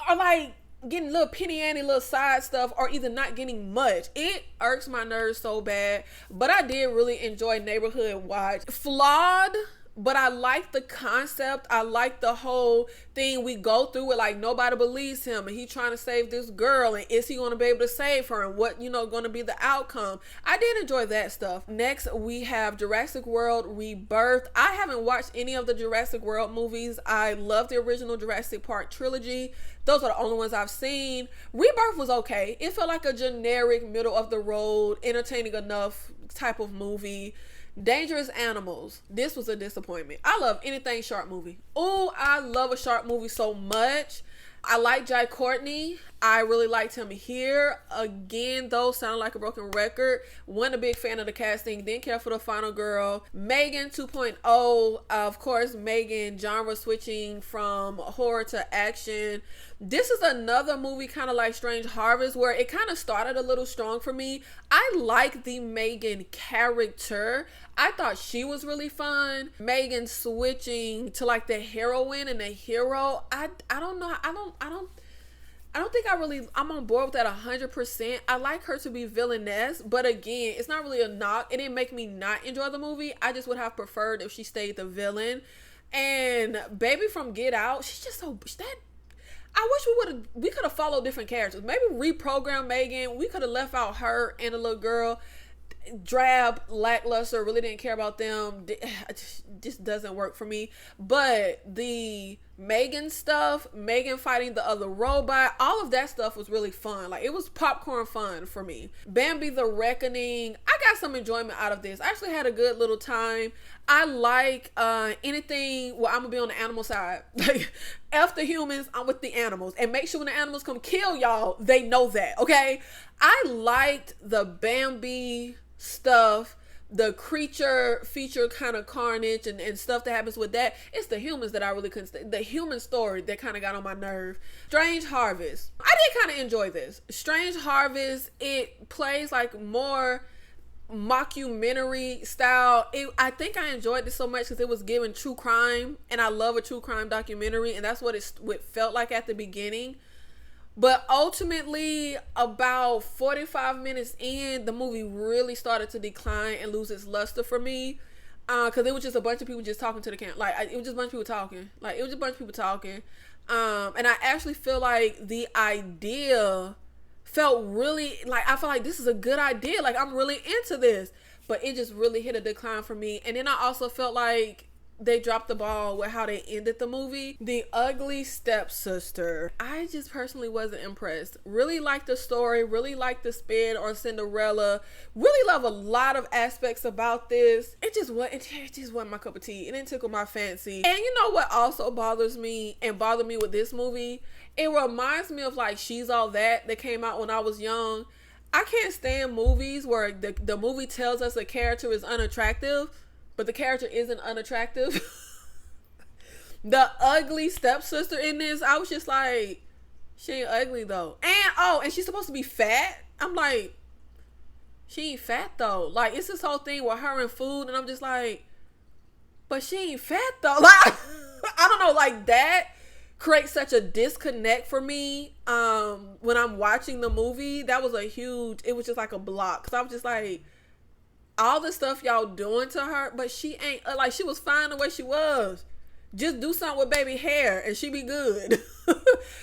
are like getting little penny ante, little side stuff, or either not getting much? It irks my nerves so bad. But I did really enjoy Neighborhood Watch. Flawed, but I like the concept. I like the whole thing we go through with, like, nobody believes him and he trying to save this girl, and is he going to be able to save her, and what, going to be the outcome. I did enjoy that stuff. Next, we have Jurassic World Rebirth. I haven't watched any of the Jurassic World movies. I love the original Jurassic Park trilogy. Those are the only ones I've seen. Rebirth was okay. It felt like a generic, middle of the road, entertaining enough type of movie. Dangerous Animals. This was a disappointment. I love anything shark movie. Oh, I love a shark movie so much. I like Jai Courtney. I really liked him here. Again, though, sounded like a broken record. Wasn't a big fan of the casting. Didn't care for the final girl. Megan 2.0. Of course, Megan genre switching from horror to action. This is another movie kind of like Strange Harvest, where it kind of started a little strong for me. I like the Megan character. I thought she was really fun. Megan switching to like the heroine and the hero. I don't know. I don't think I'm on board with that 100%. I like her to be villainess, but again, it's not really a knock. It didn't make me not enjoy the movie. I just would have preferred if she stayed the villain. And baby from Get Out, she's just so that. I wish we could have followed different characters. Maybe reprogram Megan. We could have left out her and the little girl. Drab, lackluster, really didn't care about them. Just doesn't work for me. But the Megan stuff, Megan fighting the other robot, all of that stuff was really fun. Like, it was popcorn fun for me. Bambi the Reckoning, I got some enjoyment out of this. I actually had a good little time. I like anything where I'm gonna be on the animal side. Like, F the humans, I'm with the animals. And make sure when the animals come kill y'all, they know that, okay? I liked the Bambi stuff, the creature feature kind of carnage and stuff that happens with that. It's the humans that I really couldn't stand. The human story that kind of got on my nerve. Strange Harvest, I did kind of enjoy this. Strange Harvest, it plays like more mockumentary style. I think I enjoyed this so much because it was given true crime, and I love a true crime documentary, and that's what it felt like at the beginning. But ultimately, about 45 minutes in, the movie really started to decline and lose its luster for me. Because it was just a bunch of people just talking to the camera. Like, it was just a bunch of people talking. And I actually feel like the idea felt really, like, I feel like this is a good idea. Like, I'm really into this. But it just really hit a decline for me. And then I also felt like they dropped the ball with how they ended the movie. The Ugly Stepsister, I just personally wasn't impressed. Really liked the story, really liked the spin on Cinderella, really love a lot of aspects about this. It just wasn't my cup of tea. It didn't tickle my fancy. And you know what also bothers me and bothered me with this movie? It reminds me of like She's All That came out when I was young. I can't stand movies where the movie tells us a character is unattractive, but the character isn't unattractive. The ugly stepsister in this, I was just like, she ain't ugly though. And she's supposed to be fat. I'm like, she ain't fat though. Like, it's this whole thing with her and food, and I'm just like, but she ain't fat though. Like, I don't know, like that creates such a disconnect for me when I'm watching the movie. That was it was just like a block. Cause I was just like, all the stuff y'all doing to her, but she ain't, she was fine the way she was. Just do something with baby hair and she be good.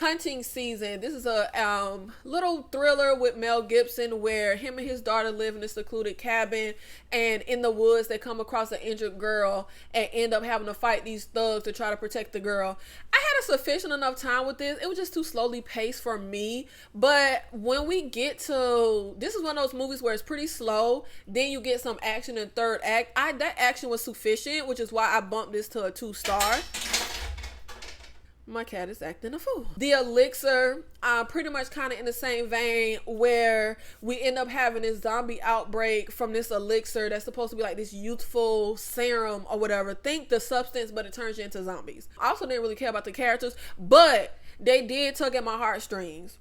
Hunting Season. This is a little thriller with Mel Gibson where him and his daughter live in a secluded cabin, and in the woods they come across an injured girl and end up having to fight these thugs to try to protect the girl. I had a sufficient enough time with this. It was just too slowly paced for me. But when we get to, this is one of those movies where it's pretty slow, then you get some action in third act. That action was sufficient, which is why I bumped this to a 2-star. My cat is acting a fool. The Elixir, pretty much kind of in the same vein, where we end up having this zombie outbreak from this elixir that's supposed to be like this youthful serum or whatever. Think the substance, but it turns you into zombies. I also didn't really care about the characters, but they did tug at my heartstrings,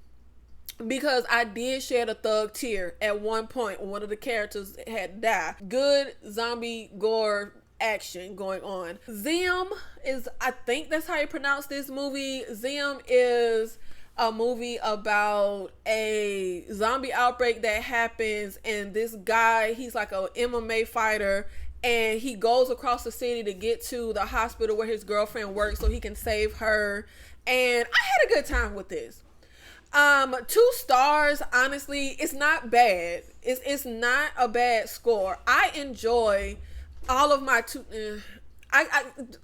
because I did shed a thug tear at one point when one of the characters had died. Good zombie gore action going on. Zim is, I think that's how you pronounce this movie. Zim is a movie about a zombie outbreak that happens, and this guy, he's like a MMA fighter, and he goes across the city to get to the hospital where his girlfriend works so he can save her. And I had a good time with this. 2 stars, honestly. It's not bad. It's not a bad score. I enjoy all of my I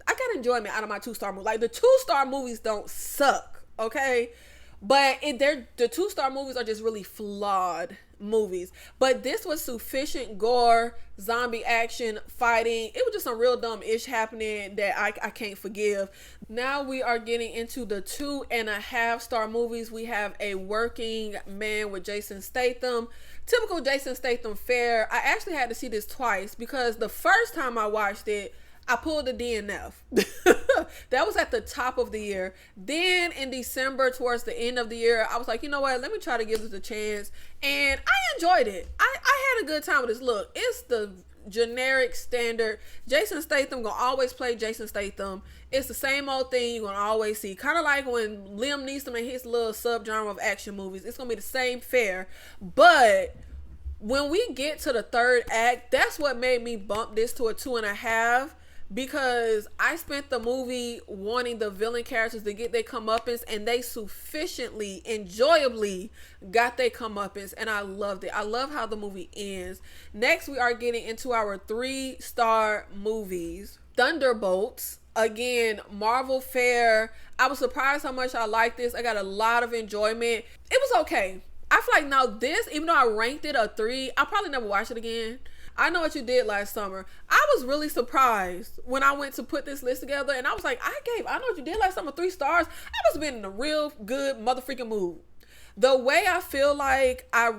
got enjoyment out of my 2-star movie. Like, the 2-star movies don't suck, okay? But the 2-star movies are just really flawed movies. But this was sufficient gore, zombie action, fighting. It was just some real dumb ish happening that I can't forgive. Now we are getting into the 2.5-star movies. We have A Working Man with Jason Statham. Typical Jason Statham fare. I actually had to see this twice, because the first time I watched it, I pulled a DNF. That was at the top of the year. Then in December, towards the end of the year, I was like, you know what? Let me try to give this a chance. And I enjoyed it. I had a good time with this. Look, it's the generic standard. Jason Statham gonna always play Jason Statham. It's the same old thing you're gonna always see. Kind of like when Liam Neeson and his little subgenre of action movies. It's gonna be the same fare. But when we get to the third act, that's what made me bump this to a 2.5. Because I spent the movie wanting the villain characters to get their comeuppance, and they sufficiently, enjoyably got their comeuppance, and I loved it. I love how the movie ends. Next, we are getting into our 3-star movies. Thunderbolts. Again, Marvel fare. I was surprised how much I liked this. I got a lot of enjoyment. It was okay. I feel like now this, even though I ranked it a 3, I'll probably never watch it again. I Know What You Did Last Summer. I was really surprised when I went to put this list together, and I was like, I Know What You Did Last Summer 3 stars. I must have been in a real good motherfucking mood. The way I feel like I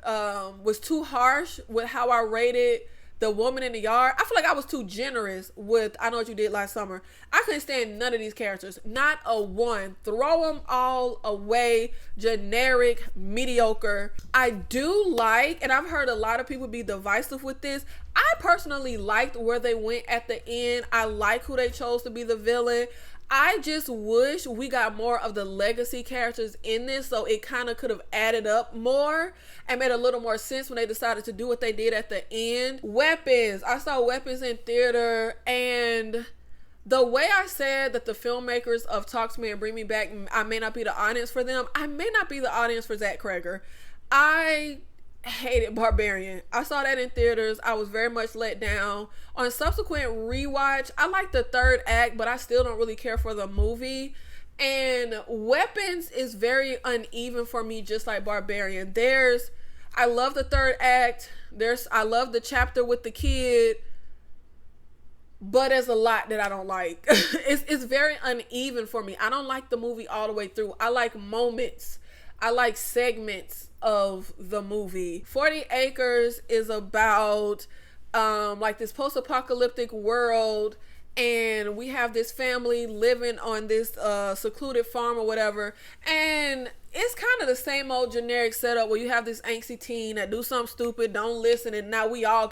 was too harsh with how I rated The Woman in the Yard, I feel like I was too generous with I Know What You Did Last Summer. I couldn't stand none of these characters. Not a one. Throw them all away. Generic, mediocre. I do like, and I've heard a lot of people be divisive with this, I personally liked where they went at the end. I like who they chose to be the villain. I just wish we got more of the legacy characters in this, so it kind of could have added up more and made a little more sense when they decided to do what they did at the end. Weapons. I saw Weapons in theater, and the way I said that the filmmakers of Talk to Me and Bring Me Back, I may not be the audience for them. I may not be the audience for Zach Cregger. I hated Barbarian. I saw that in theaters. I was very much let down. On subsequent rewatch, I like the third act, but I still don't really care for the movie. And Weapons is very uneven for me, just like Barbarian. I love the third act. I love the chapter with the kid, but there's a lot that I don't like. It's very uneven for me. I don't like the movie all the way through. I like moments. I like segments of the movie. 40 Acres is about like this post-apocalyptic world, and we have this family living on this secluded farm or whatever, and it's kind of the same old generic setup where you have this angsty teen that do something stupid, don't listen, and now we all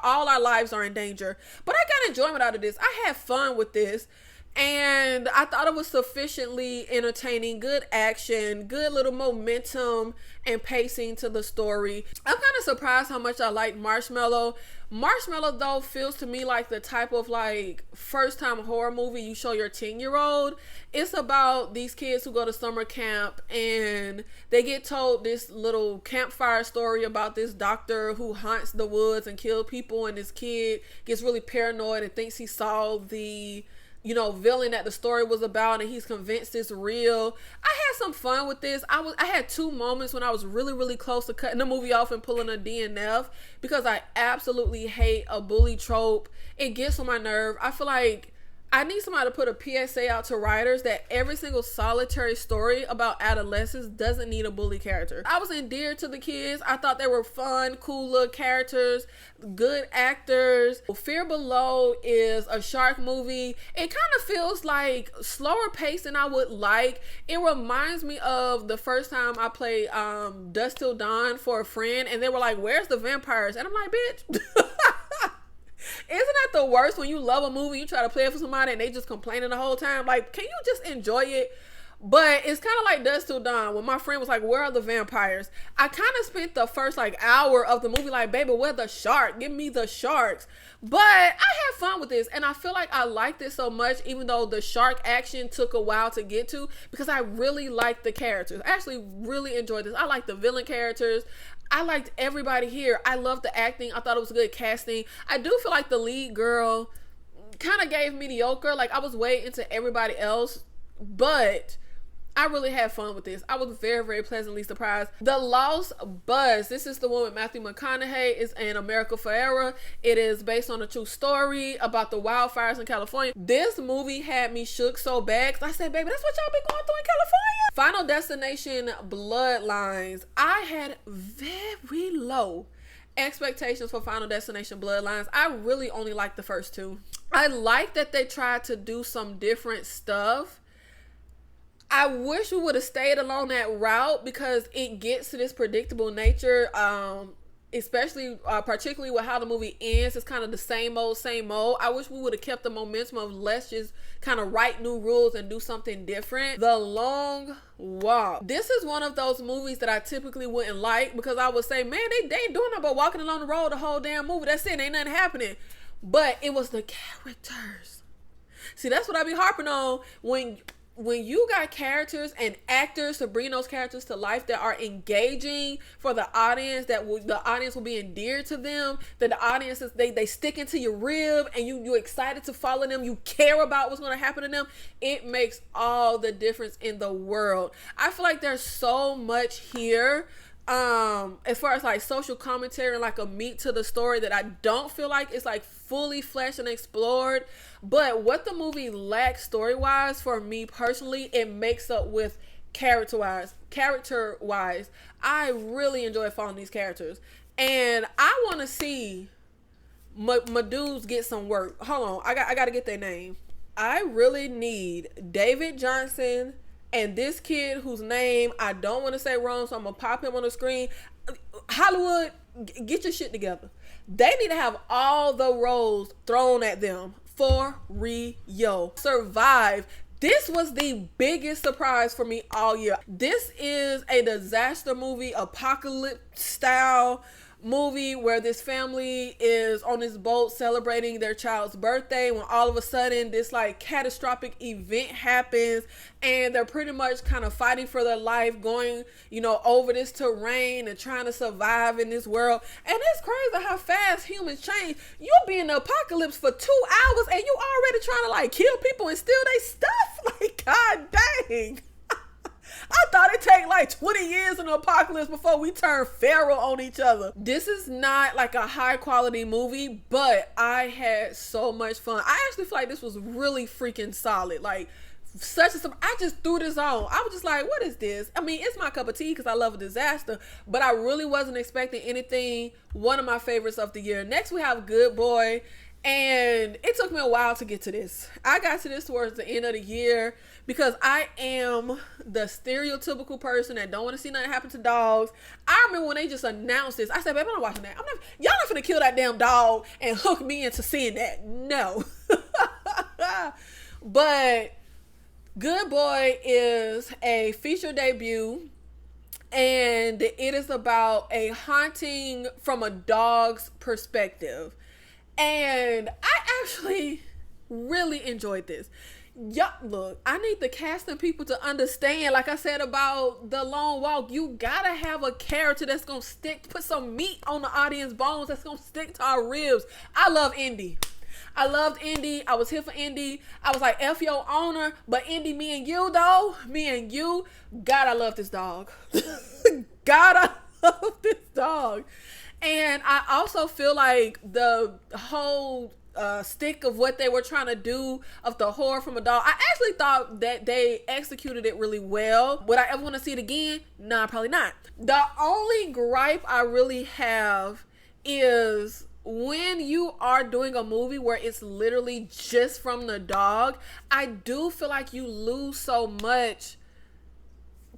all our lives are in danger. But I got enjoyment out of this. I had fun with this. And I thought it was sufficiently entertaining, good action, good little momentum and pacing to the story. I'm kind of surprised how much I like Marshmallow. Marshmallow, though, feels to me like the type of like first time horror movie you show your 10-year-old. It's about these kids who go to summer camp and they get told this little campfire story about this doctor who haunts the woods and kills people, and this kid gets really paranoid and thinks he saw the villain that the story was about, and he's convinced it's real. I had some fun with this. I had 2 moments when I was really, really close to cutting the movie off and pulling a DNF because I absolutely hate a bully trope. It gets on my nerve. I feel like I need somebody to put a PSA out to writers that every single solitary story about adolescence doesn't need a bully character. I was endeared to the kids. I thought they were fun, cool little characters, good actors. Fear Below is a shark movie. It kind of feels like slower paced than I would like. It reminds me of the first time I played Dusk Till Dawn for a friend, and they were like, "Where's the vampires?" And I'm like, bitch. Isn't that the worst when you love a movie, you try to play it for somebody and they just complaining the whole time? Like, can you just enjoy it? But it's kind of like Dusk Till Dawn when my friend was like, "Where are the vampires?" I kind of spent the first like hour of the movie like, "Baby, where the shark? Give me the sharks." But I had fun with this, and I feel like I liked it so much, even though the shark action took a while to get to, because I really liked the characters. I actually really enjoyed this. I liked the villain characters. I liked everybody here. I loved the acting. I thought it was good casting. I do feel like the lead girl kind of gave mediocre. Like, I was way into everybody else, but I really had fun with this. I was very, very pleasantly surprised. The Lost Buzz. This is the one with Matthew McConaughey and America Ferrera. It is based on a true story about the wildfires in California. This movie had me shook so bad because I said, "Baby, that's what y'all been going through in California." Final Destination Bloodlines. I had very low expectations for Final Destination Bloodlines. I really only liked the first 2. I like that they tried to do some different stuff. I wish we would have stayed along that route because it gets to this predictable nature, especially particularly with how the movie ends. It's kind of the same old, same old. I wish we would have kept the momentum of let's just kind of write new rules and do something different. The Long Walk. This is one of those movies that I typically wouldn't like because I would say, man, they ain't doing nothing but walking along the road the whole damn movie. That's it. Ain't nothing happening. But it was the characters. See, that's what I be harping on when you got characters and actors to bring those characters to life that are engaging for the audience, the audience will be endeared to them, that the audience is they stick into your rib and you're excited to follow them, you care about what's going to happen to them. It makes all the difference in the world. I feel like there's so much here as far as like social commentary and like a meat to the story that I don't feel like it's like fully fleshed and explored. But what the movie lacks story wise, for me personally, it makes up with character wise. I really enjoy following these characters, and I want to see my dudes get some work. Hold on, I gotta get their name. I really need David Johnson and this kid whose name I don't want to say wrong, so I'm going to pop him on the screen. Hollywood, get your shit together. They need to have all the roles thrown at them for real. Survive. This was the biggest surprise for me all year. This is a disaster movie, apocalypse style movie where this family is on this boat celebrating their child's birthday when all of a sudden this like catastrophic event happens and they're pretty much kind of fighting for their life, going over this terrain and trying to survive in this world. And it's crazy how fast humans change. You'll be in the apocalypse for 2 hours and you already trying to like kill people and steal their stuff. Like, god dang. I thought it'd take like 20 years in the apocalypse before we turn feral on each other. This is not like a high quality movie, but I had so much fun. I actually feel like this was really freaking solid. Like, I just threw this on. I was just like, what is this? I mean, it's my cup of tea because I love a disaster, but I really wasn't expecting anything. One of my favorites of the year. Next, we have Good Boy. And it took me a while to get to this. I got to this towards the end of the year because I am the stereotypical person that don't want to see nothing happen to dogs. I remember when they just announced this, I said, babe, I'm not watching that. Y'all not finna kill that damn dog and hook me into seeing that. No. But Good Boy is a feature debut, and it is about a haunting from a dog's perspective. And I actually really enjoyed this. Yeah, look, I need the casting people to understand, like I said about The Long Walk, you gotta have a character that's gonna stick, put some meat on the audience bones, that's gonna stick to our ribs. I love Indy. I loved Indy. I was here for Indy. I was like, F your owner. But Indy, me and you, though. Me and you. God, I love this dog. God, I love this dog. And I also feel like the whole stick of what they were trying to do of the horror from a dog, I actually thought that they executed it really well. Would I ever want to see it again? Nah, probably not. The only gripe I really have is when you are doing a movie where it's literally just from the dog, I do feel like you lose so much.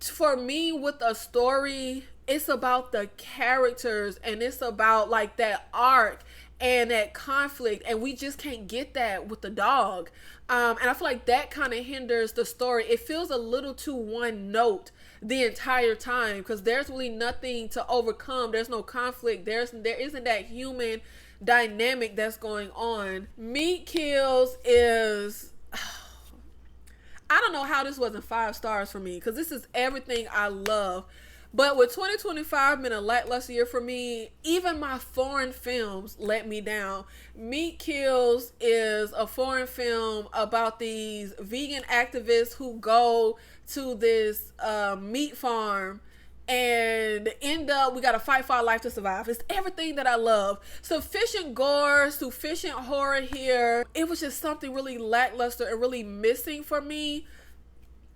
For me, with a story, it's about the characters and it's about like that arc and that conflict, and we just can't get that with the dog. And I feel like that kind of hinders the story. It feels a little too one note the entire time because there's really nothing to overcome. There's no conflict. There isn't that human dynamic that's going on. Meat Kills is, I don't know how this wasn't 5 stars for me because this is everything I love. But with 2025 been a lackluster year for me, even my foreign films let me down. Meat Kills is a foreign film about these vegan activists who go to this meat farm and end up, we gotta fight for our life to survive. It's everything that I love. Sufficient gore, sufficient horror here. It was just something really lackluster and really missing for me.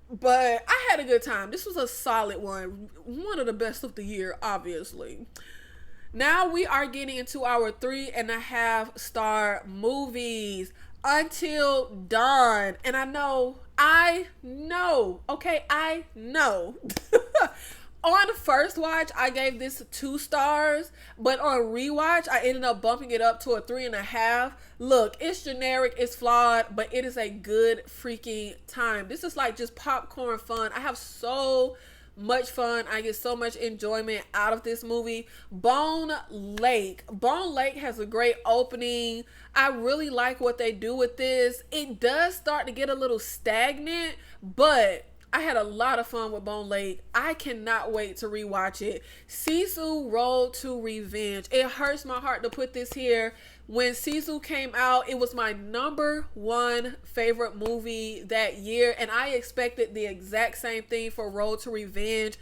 But I had a good time. This was a solid one. One of the best of the year, obviously. Now we are getting into our 3.5 star movies. Until Dawn. And I know. Okay, I know. On first watch, I gave this 2 stars, but on rewatch, I ended up bumping it up to a 3.5. Look, it's generic, it's flawed, but it is a good freaking time. This is like just popcorn fun. I have so much fun. I get so much enjoyment out of this movie. Bone Lake has a great opening. I really like what they do with this. It does start to get a little stagnant, but I had a lot of fun with Bone Lake. I cannot wait to rewatch it. Sisu Road to Revenge. It hurts my heart to put this here. When Sisu came out, it was my #1 favorite movie that year, and I expected the exact same thing for Road to Revenge.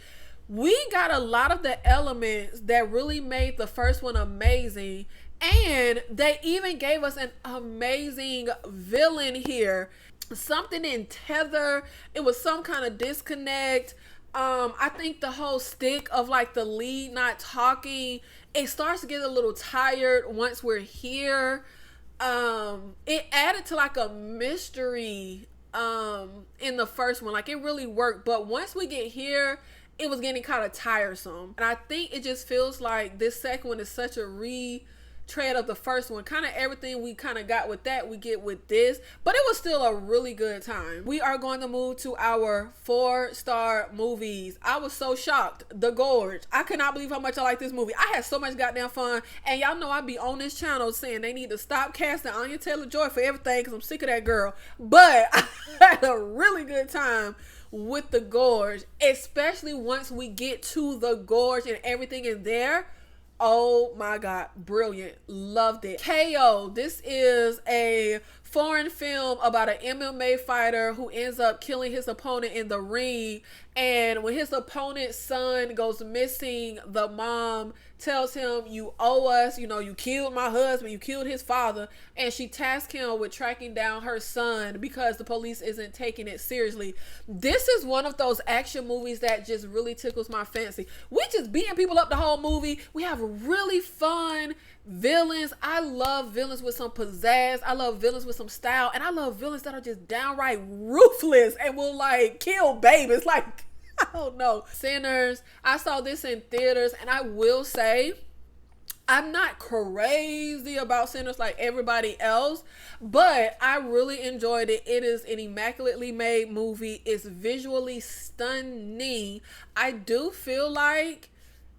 We got a lot of the elements that really made the first one amazing, and they even gave us an amazing villain here. Something in Tether, it was some kind of disconnect. I think the whole stick of like the lead not talking, it starts to get a little tired once we're here. It added to like a mystery in the first one. Like it really worked, but once we get here, it was getting kind of tiresome. And I think it just feels like this second one is such a retread of the first one. Kind of everything we kind of got with that, we get with this. But it was still a really good time. We are going to move to our 4-star movies. I was so shocked. The Gorge. I could not believe how much I like this movie. I had so much goddamn fun. And y'all know I be on this channel saying they need to stop casting Anya Taylor-Joy for everything because I'm sick of that girl. But I had a really good time with The Gorge, especially once we get to The Gorge and everything in there. Oh my god, brilliant. Loved it. KO. This is a foreign film about an MMA fighter who ends up killing his opponent in the ring. And when his opponent's son goes missing, the mom tells him, you owe us, you know, you killed my husband, you killed his father. And she tasks him with tracking down her son because the police isn't taking it seriously. This is one of those action movies that just really tickles my fancy. We just beating people up the whole movie. We have really fun villains. I love villains with some pizzazz. I love villains with some style. And I love villains that are just downright ruthless and will like kill babies. Like, I don't know. Sinners. I saw this in theaters, and I will say I'm not crazy about Sinners like everybody else, but I really enjoyed it. It is an immaculately made movie. It's visually stunning. I do feel like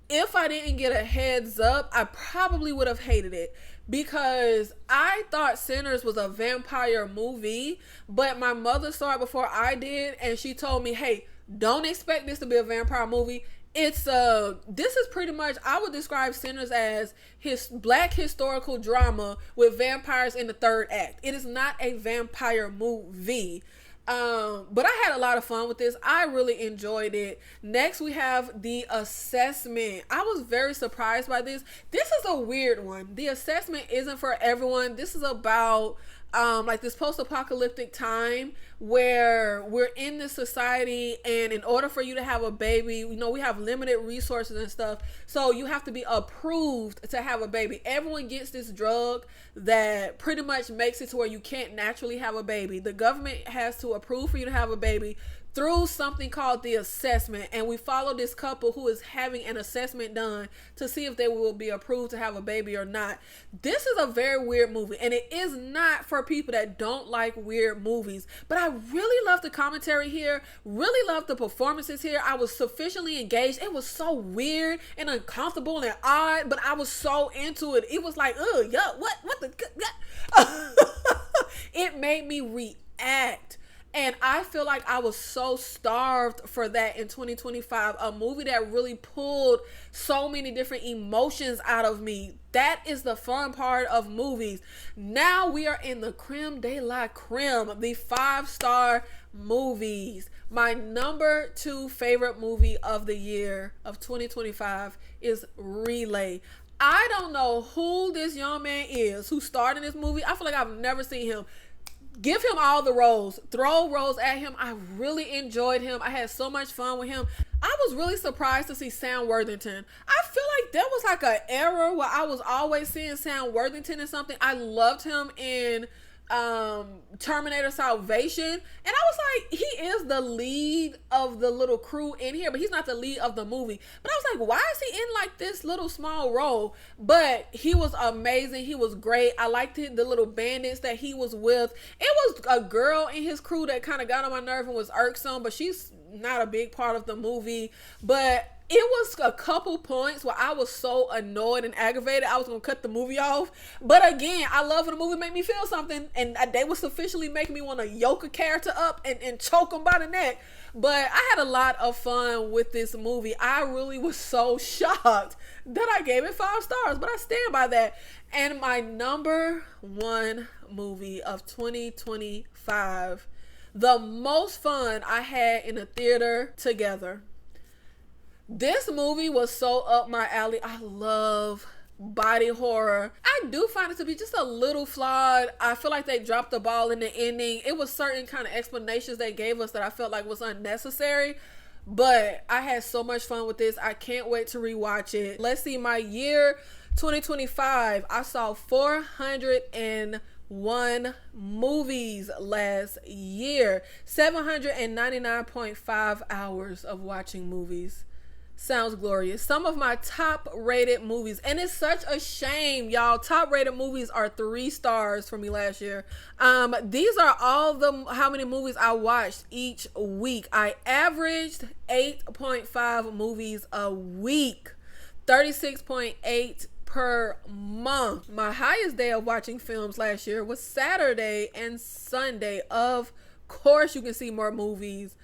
if I didn't get a heads up, I probably would have hated it because I thought Sinners was a vampire movie, but my mother saw it before I did, and she told me, hey, don't expect this to be a vampire movie. This is pretty much, I would describe Sinners as his black historical drama with vampires in the third act. It is not a vampire movie. But I had a lot of fun with this. I really enjoyed it. Next, we have The Assessment. I was very surprised by this. This is a weird one. The Assessment isn't for everyone. This is about like this post-apocalyptic time where we're in this society, and in order for you to have a baby, you know, we have limited resources and stuff, so you have to be approved to have a baby. Everyone gets this drug that pretty much makes it to where you can't naturally have a baby. The government has to approve for you to have a baby through something called The Assessment, and we follow this couple who is having an assessment done to see if they will be approved to have a baby or not. This is a very weird movie, and it is not for people that don't like weird movies, but I really love the commentary here, really love the performances here. I was sufficiently engaged. It was so weird and uncomfortable and odd, but I was so into it. It was like, yeah, what the it made me react. And I feel like I was so starved for that in 2025. A movie that really pulled so many different emotions out of me. That is the fun part of movies. Now we are in the creme de la creme, the 5-star movies. My number 2 favorite movie of the year of 2025 is Relay. I don't know who this young man is who starred in this movie. I feel like I've never seen him. Give him all the roles. Throw roles at him. I really enjoyed him. I had so much fun with him. I was really surprised to see Sam Worthington. I feel like there was like an era where I was always seeing Sam Worthington in something. I loved him in Terminator Salvation, and I was like, he is the lead of the little crew in here, but he's not the lead of the movie. But I was like, why is he in like this little small role? But he was amazing. He was great. I liked the little bandits that he was with. It was a girl in his crew that kind of got on my nerve and was irksome, but she's not a big part of the movie. But it was a couple points where I was so annoyed and aggravated I was gonna cut the movie off. But again, I love when a movie make me feel something, and they was sufficiently making me want to yoke a character up and choke him by the neck. But I had a lot of fun with this movie. I really was so shocked that I gave it 5 stars, but I stand by that. And my number 1 movie of 2025, the most fun I had in a theater together. This movie was so up my alley. I love body horror. I do find it to be just a little flawed. I feel like they dropped the ball in the ending. It was certain kind of explanations they gave us that I felt like was unnecessary. But I had so much fun with this. I can't wait to rewatch it. Let's see, my year 2025, I saw 401 movies last year. 799.5 hours of watching movies. Sounds glorious. Some of my top rated movies, and it's such a shame, y'all. Top rated movies are 3 stars for me last year. These are all how many movies I watched each week. I averaged 8.5 movies a week, 36.8 per month. My highest day of watching films last year was Saturday and Sunday. Of course, you can see more movies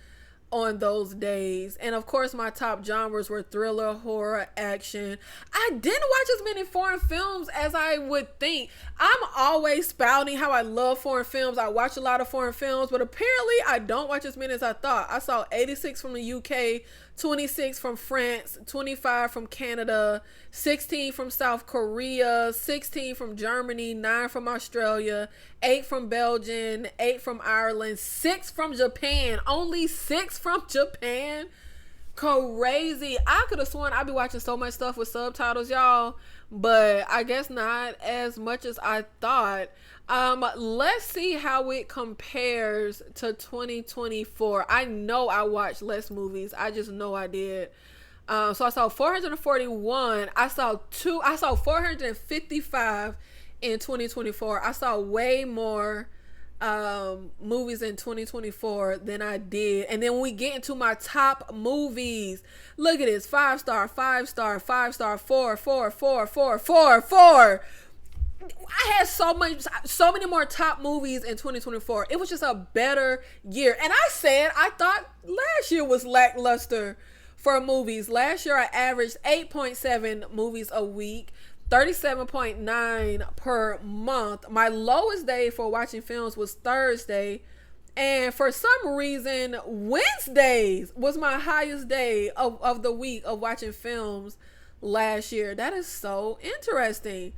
on those days. And of course, my top genres were thriller, horror, action. I didn't watch as many foreign films as I would think. I'm always spouting how I love foreign films. I watch a lot of foreign films, but apparently I don't watch as many as I thought. I saw 86 from the UK, 26 from France, 25 from Canada, 16 from South Korea, 16 from Germany, 9 from Australia, 8 from Belgium, 8 from Ireland, 6 from Japan. Only 6 from Japan. Crazy. I could have sworn I'd be watching so much stuff with subtitles, y'all, but I guess not as much as I thought. Let's see how it compares to 2024. I know I watched less movies. I just know I did. So I saw 441. I saw 455 in 2024. I saw way more movies in 2024 than I did. And then when we get into my top movies, look at this: 5-star, 5-star, 5-star, 4, 4, 4, 4, 4, 4. I had so many more top movies in 2024. It was just a better year. And I thought last year was lackluster for movies. Last year I averaged 8.7 movies a week, 37.9 per month. My lowest day for watching films was Thursday. And for some reason, Wednesdays was my highest day of the week of watching films last year. That is so interesting.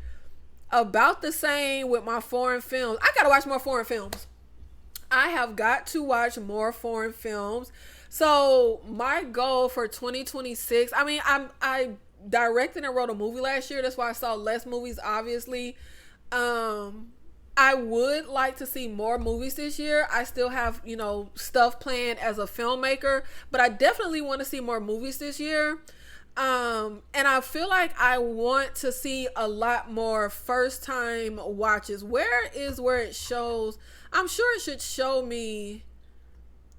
About the same with my foreign films. I gotta watch more foreign films. I have got to watch more foreign films. So my goal for 2026, I mean, I directed and wrote a movie last year. That's why I saw less movies, obviously. I would like to see more movies this year. I still have, stuff planned as a filmmaker, but I definitely want to see more movies this year. And I feel like I want to see a lot more first time watches. Where it shows? I'm sure it should show me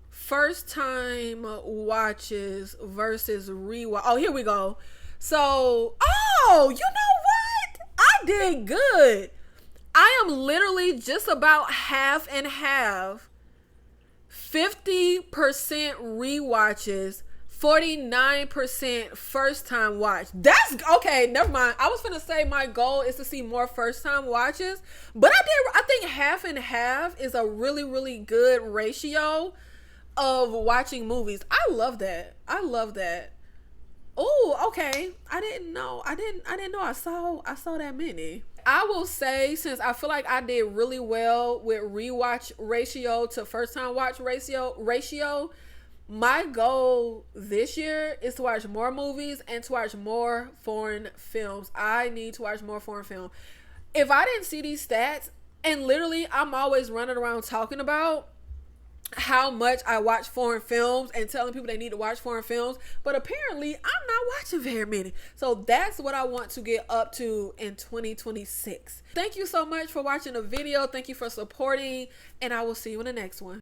first time watches versus rewatch. Oh, here we go. So, you know what? I did good. I am literally just about half and half. 50% rewatches, 49% first time watch. That's okay. Never mind. I was gonna say my goal is to see more first time watches, but I think half and half is a really, really good ratio of watching movies. I love that. Oh, okay. I didn't know I saw that many. I will say, since I feel like I did really well with rewatch ratio to first time watch ratio, my goal this year is to watch more movies and to watch more foreign films. I need to watch more foreign film. If I didn't see these stats, and literally I'm always running around talking about how much I watch foreign films and telling people they need to watch foreign films, but apparently I'm not watching very many. So that's what I want to get up to in 2026. Thank you so much for watching the video. Thank you for supporting, and I will see you in the next one.